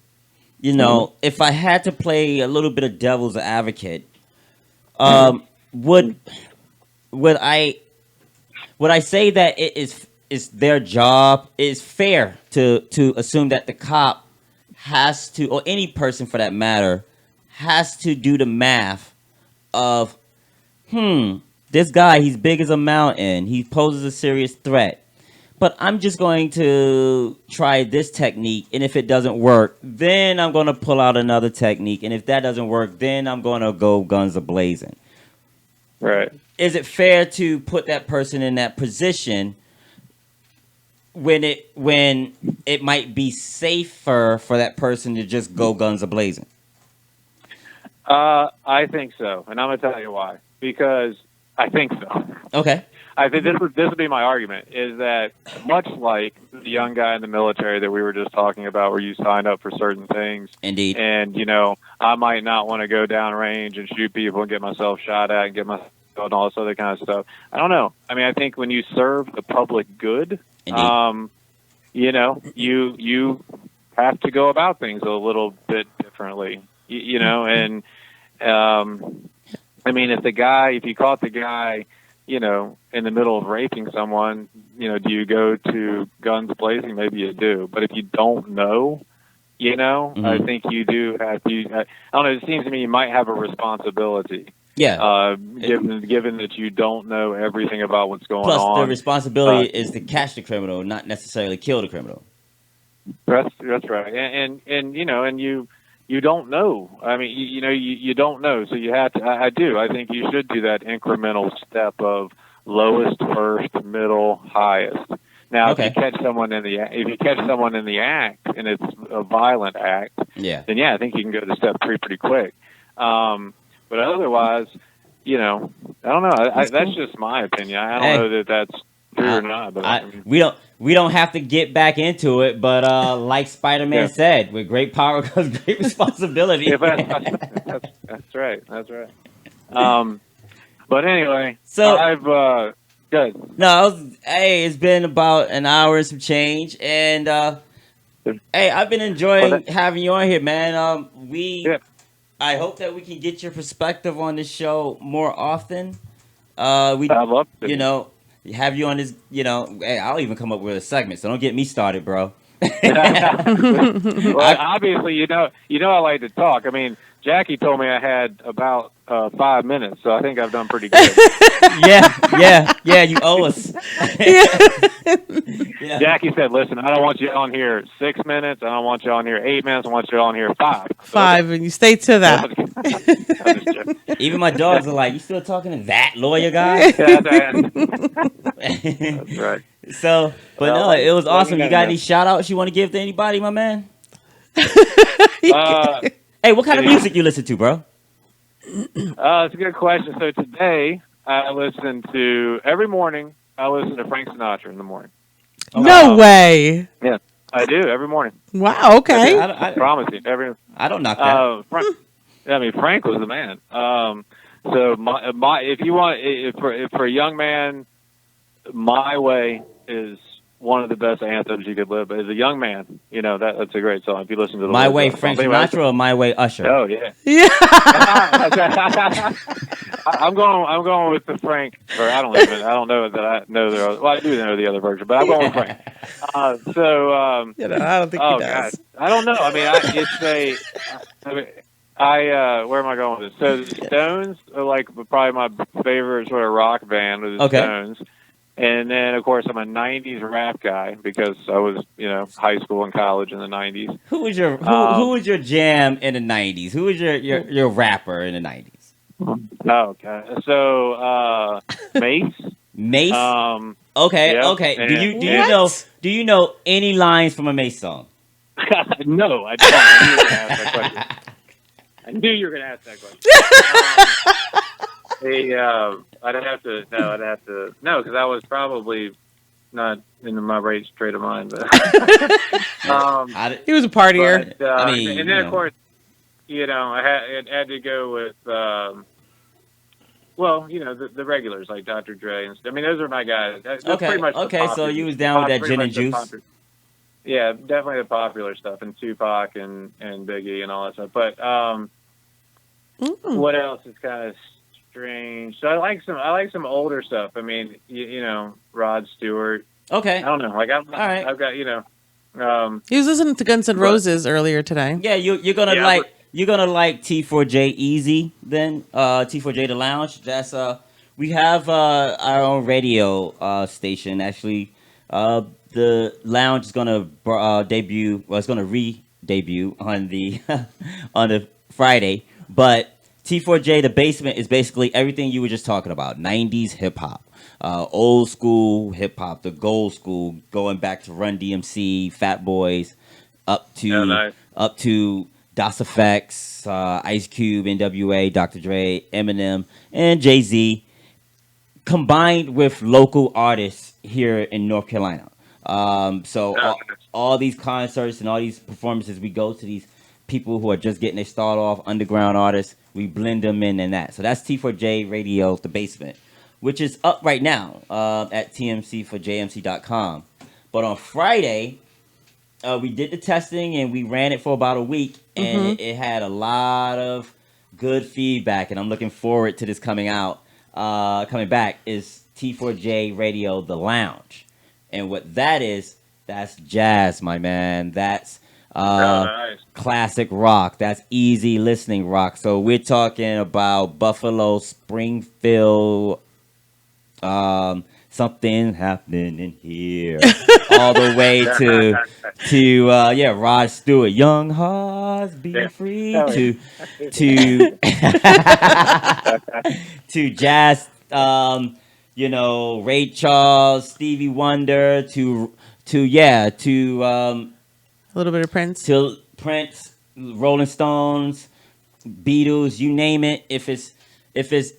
if I had to play a little bit of devil's advocate, would I say that it's their job? It's fair to assume that the cop has to, or any person for that matter, has to do the math of, this guy, he's big as a mountain. He poses a serious threat. But I'm just going to try this technique, and if it doesn't work, then I'm going to pull out another technique. And if that doesn't work, then I'm going to go guns a-blazing. Right. Is it fair to put that person in that position when it might be safer for that person to just go guns a-blazing? I think so, and I'm going to tell you why. Because I think so. Okay. I think this would be my argument, is that much like the young guy in the military that we were just talking about, where you sign up for certain things. Indeed. And, I might not want to go down range and shoot people and get myself shot at and get myself and all this other kind of stuff. I don't know. I mean, I think when you serve the public good, you have to go about things a little bit differently, and I mean, if you caught the guy, in the middle of raping someone, do you go to guns blazing? Maybe you do. But if you don't know, I think you do have to, I don't know, it seems to me you might have a responsibility. Yeah. Given that you don't know everything about what's going on. Plus, the responsibility is to catch the criminal, not necessarily kill the criminal. That's right. And you don't know. I mean, you don't know. So you have to. I think you should do that incremental step of lowest, first, middle, highest. Now, if you catch someone in the act, and it's a violent act, then I think you can go to step 3 pretty quick. But otherwise, I don't know. That's just my opinion. I don't know that that's true or not. But we don't have to get back into it, but like Spider-Man said, with great power comes great responsibility. That's right. But anyway, so Good. No, hey, it's been about an hour and some change, and hey, I've been enjoying having you on here, man. Yeah. I hope that we can get your perspective on this show more often. We, I'd love to. you know, have you on this. Hey, I'll even come up with a segment, so don't get me started, bro. Well, obviously, I like to talk. I mean, Jackie told me I had about 5 minutes, so I think I've done pretty good. Yeah. You owe us. Yeah. Jackie said, "Listen, I don't want you on here 6 minutes. I don't want you on here 8 minutes. I want you on here 5." Five, and you stay to that. Even my dogs are like, "You still talking to that lawyer guy?" That's right. So, but no, it was awesome. You got any shout outs you want to give to anybody, my man? Hey, what kind of music you listen to, bro? It's a good question. So today, every morning, I listen to Frank Sinatra in the morning. No way. Yeah, I do every morning. Wow. Okay. I promise you. I don't knock that. Frank was the man. So if you want, for a young man, My Way is one of the best anthems you could live. But as a young man, that's a great song. If you listen to My Way, Frank Sinatra, or My Way, Usher? Oh yeah. Yeah. I'm going with the Frank. Or I don't know that I know the other. Well, I do know the other version, but I'm going with Frank. I don't think he does. God, I don't know. I mean, where am I going with this? So the Stones are like probably my favorite sort of rock band with the Stones. And then, of course, I'm a '90s rap guy because I was, high school and college in the '90s. Who was your jam in the '90s? Who was your rapper in the '90s? Okay, so Mace. Mace. Okay. Yeah, Okay. Do you know any lines from a Mace song? No, I don't. I knew you were going to ask that question. I'd have to, no, because I was probably not in my right state of mind. But, he was a partier. But, and then, of course, I had to go with, the regulars like Dr. Dre and stuff. I mean, those are my guys. That's pretty much so you was down with that gin and juice? Yeah, definitely the popular stuff, and Tupac and Biggie and all that stuff. But what else is kind of strange? So I like some older stuff. I mean, Rod Stewart. Okay. I don't know. Like all right. I've got he was listening to Guns N' Roses earlier today. Yeah, you're gonna like T4J Easy then. T4J The Lounge. That's we have our own radio station actually. The Lounge is gonna debut. Well, it's gonna re-debut on the on the Friday, but T4J The Basement is basically everything you were just talking about. 90s hip hop, old school hip hop, the gold school, going back to Run DMC, Fat Boys, up to Das Effects, Ice Cube, NWA, Dr. Dre, Eminem, and J.A.G, combined with local artists here in North Carolina. All these concerts and all these performances, we go to these people who are just getting their start off, underground artists. We blend them in and that. So that's T4J Radio, The Basement, which is up right now at TMC4JMC.com. But on Friday, we did the testing and we ran it for about a week, and it had a lot of good feedback. And I'm looking forward to this coming back is T4J Radio, The Lounge. And what that is, that's jazz, my man. That's nice. Classic rock. That's easy listening rock. So we're talking about Buffalo, Springfield, something happening in here, all the way to Rod Stewart, Young Hearts Be Free, to jazz, Ray Charles, Stevie Wonder, to a little bit of Prince. To Prince, Rolling Stones, Beatles, you name it. If it's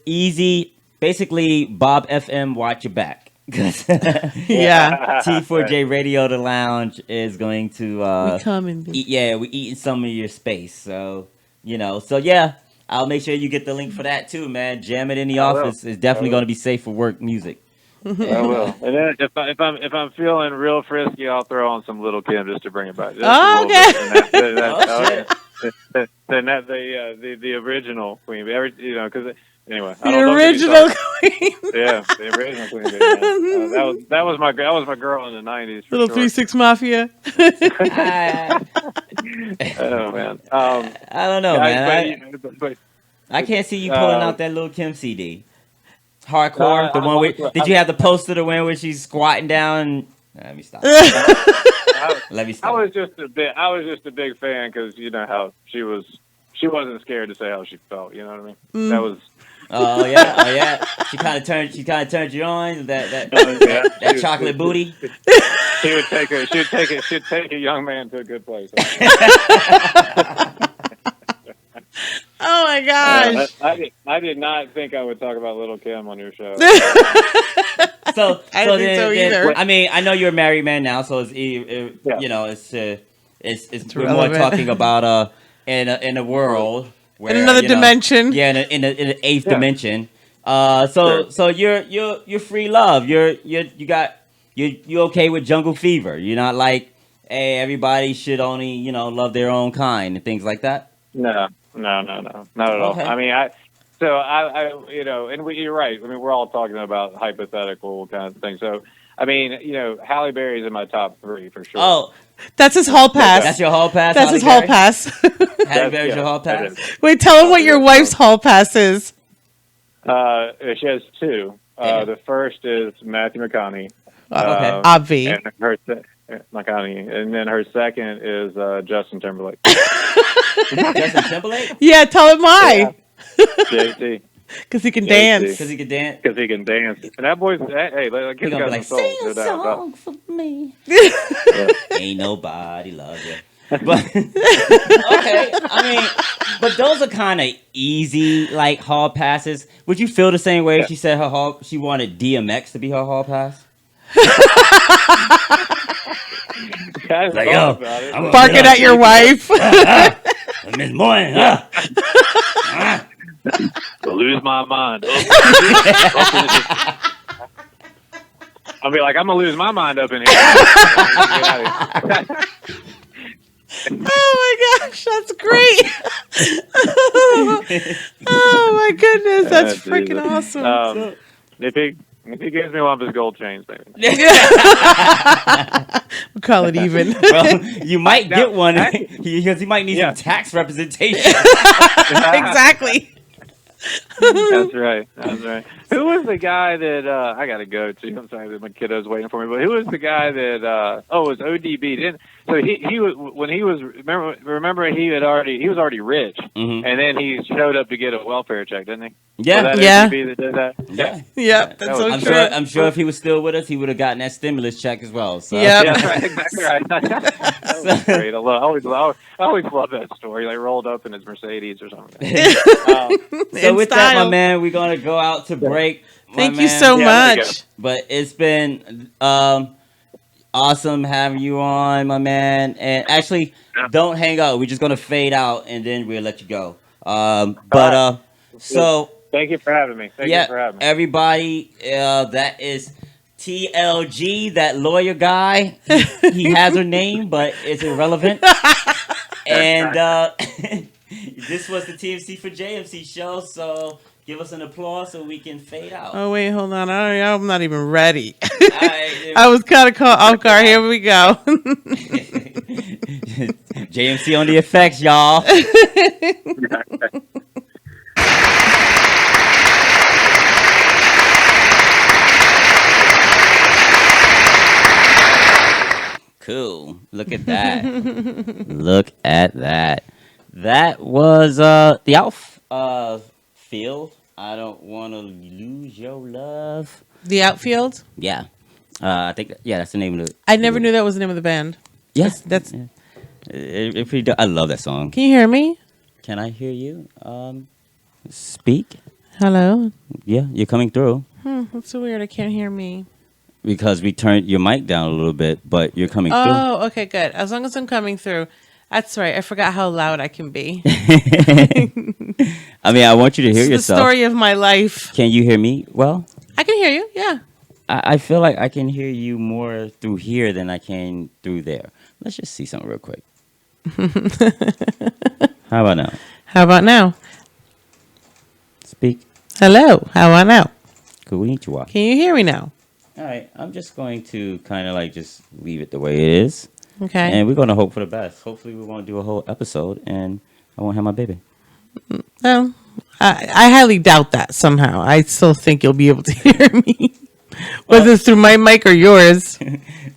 easy, basically Bob FM, watch your back. Yeah. T4J Radio, The Lounge is going to we coming. we're eating some of your space. So I'll make sure you get the link for that too, man. Jam it in the office. It's definitely going to be safe for work music. I will. And then if I'm feeling real frisky, I'll throw on some Little Kim just to bring it back. Just Oh, okay. Then the original Queen Bee. Because anyway, The original Queen. Yeah, the original Queen Bee. That was my girl in the '90s. Little 3-6 Mafia. Oh man. I don't know, man. But I can't see you pulling out that Little Kim CD. Hardcore, the one with. Did you have the poster, the one where she's squatting down? Let me stop. Let me stop. I was just a big fan because you know how she wasn't scared to say how she felt. You know what I mean? That was. Oh yeah. She kind of turned you on. That chocolate booty. She'd take a young man to a good place. Oh my gosh! I did not think I would talk about Little Kim on your show. So I didn't think so either. I mean, I know you're a married man now, so it's you know it's we're more talking about in a world where, in another dimension. Yeah, in an eighth dimension. So you're free love. You okay with jungle fever? You're not like, hey, everybody should only love their own kind and things like that. No, not at all. Okay. I mean, you're right. I mean, we're all talking about hypothetical kind of things. So, I mean, Halle Berry's in my top 3 for sure. Oh, that's his hall pass. That's your hall pass. That's his hall pass. Halle Berry's your hall pass. Wait, tell him what your wife's hall pass is. She has 2. The first is Matthew McConaughey. Okay, Obvi. And McConaughey, and then her second is Justin Timberlake. Justin Timberlake? Yeah, tell him why. JT. Because he can dance. Because he can dance. Because he can dance. And that boy's, hey, like, he's got some sing soul. a song for me. Ain't nobody love you. But okay, I mean, but those are kind of easy, like hall passes. Would you feel the same way if she said she wanted DMX to be her hall pass? Like, barking at your wife. Miss Morton, to lose my mind. I'll be like, I'm gonna lose my mind up in here. Oh my gosh, that's great. Oh my goodness, that's freaking awesome. If he gives me one of his gold chains, maybe. We'll call it even. Bro, you might get one because he might need some tax representation. Exactly. That's right. Who was the guy that I gotta go to? I'm sorry that my kiddo's waiting for me. But who was the guy that? It was ODB. So he was when he was remember he was already rich, and then he showed up to get a welfare check, didn't he? Yeah, was that ODB that did that? Yeah. Yep, that's so true. I'm sure if he was still with us, he would have gotten that stimulus check as well. So. Yep. Yeah, right, exactly right. That was great. I always love that story. Like rolled up in his Mercedes or something. So with that, my man, we're gonna go out to break. Thank you so much. But it's been awesome having you on, my man. And actually, don't hang up. We're just gonna fade out and then we'll let you go. So thank you for having me. Thank you for having me. Everybody, that is T.L.G, that lawyer guy. He has her name, but it's irrelevant. And this was the TMC4JMC show. So give us an applause so we can fade out. Oh wait, hold on. I'm not even ready. I was kind of caught off guard. Here we go. JMC on the effects, y'all. Cool. Look at that. Look at that. That was the outfield. I don't want to lose your love. The outfield? Yeah. I think that's the name of it. I never knew that was the name of the band. Yes. That's I love that song. Can you hear me? Can I hear you? Speak. Hello? Yeah, you're coming through. That's so weird. I can't hear me. Because we turned your mic down a little bit, but you're coming through. Oh, okay, good. As long as I'm coming through. That's right. I forgot how loud I can be. I mean, I want you to hear yourself. It's the story of my life. Can you hear me well? I can hear you, yeah. I feel like I can hear you more through here than I can through there. Let's just see something real quick. How about now? How about now? Speak. Hello. How about now? Konnichiwa. Can you hear me now? All right, I'm just going to kind of like just leave it the way it is. Okay. And we're going to hope for the best. Hopefully we won't do a whole episode and I won't have my baby. Well, I highly doubt that somehow. I still think you'll be able to hear me. Whether it's through my mic or yours.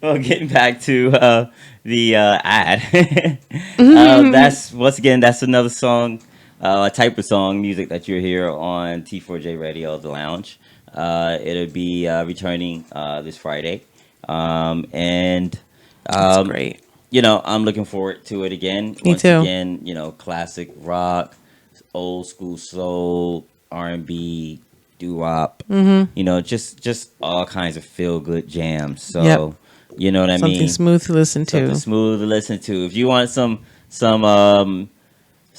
Well, getting back to the ad. That's, once again, that's another song, a type of song, music that you'll hear on T4J Radio, The Lounge. It'll be returning this Friday. And That's great. you know, I'm looking forward to it again. Me Once too. again, you know, classic rock, old school soul, R&B, doo-wop. You know, just all kinds of feel good jams. So, Yep. you know what I mean? Something smooth to listen Something to. smooth to listen to. If you want some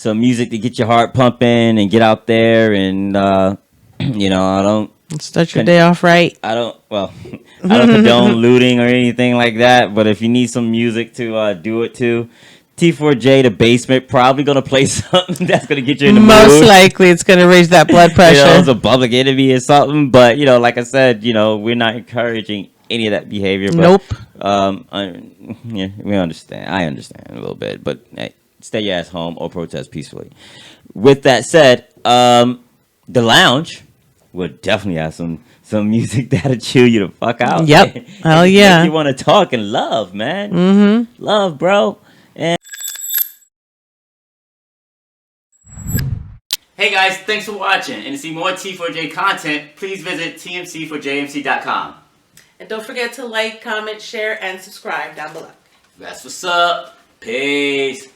music to get your heart pumping and get out there and you know, Start your day off right. I don't condone looting or anything like that, but if you need some music to do it to, T4J, the basement, probably gonna play something that's gonna get you in the Most mood. likely it's going to raise that blood pressure. You know, it's a Public Enemy or something, but you know, like I said, you know, we're not encouraging any of that behavior. But, Nope. Yeah, we understand. I understand a little bit, but hey, stay your ass home or protest peacefully. With that said, the lounge would definitely have some music that'll chill you the fuck out. Yep. Hell yeah. You want to talk and love, man. Love, bro. And hey guys, thanks for watching. And to see more T4J content, please visit TMC4JMC.com. And don't forget to like, comment, share, and subscribe down below. That's what's up. Peace.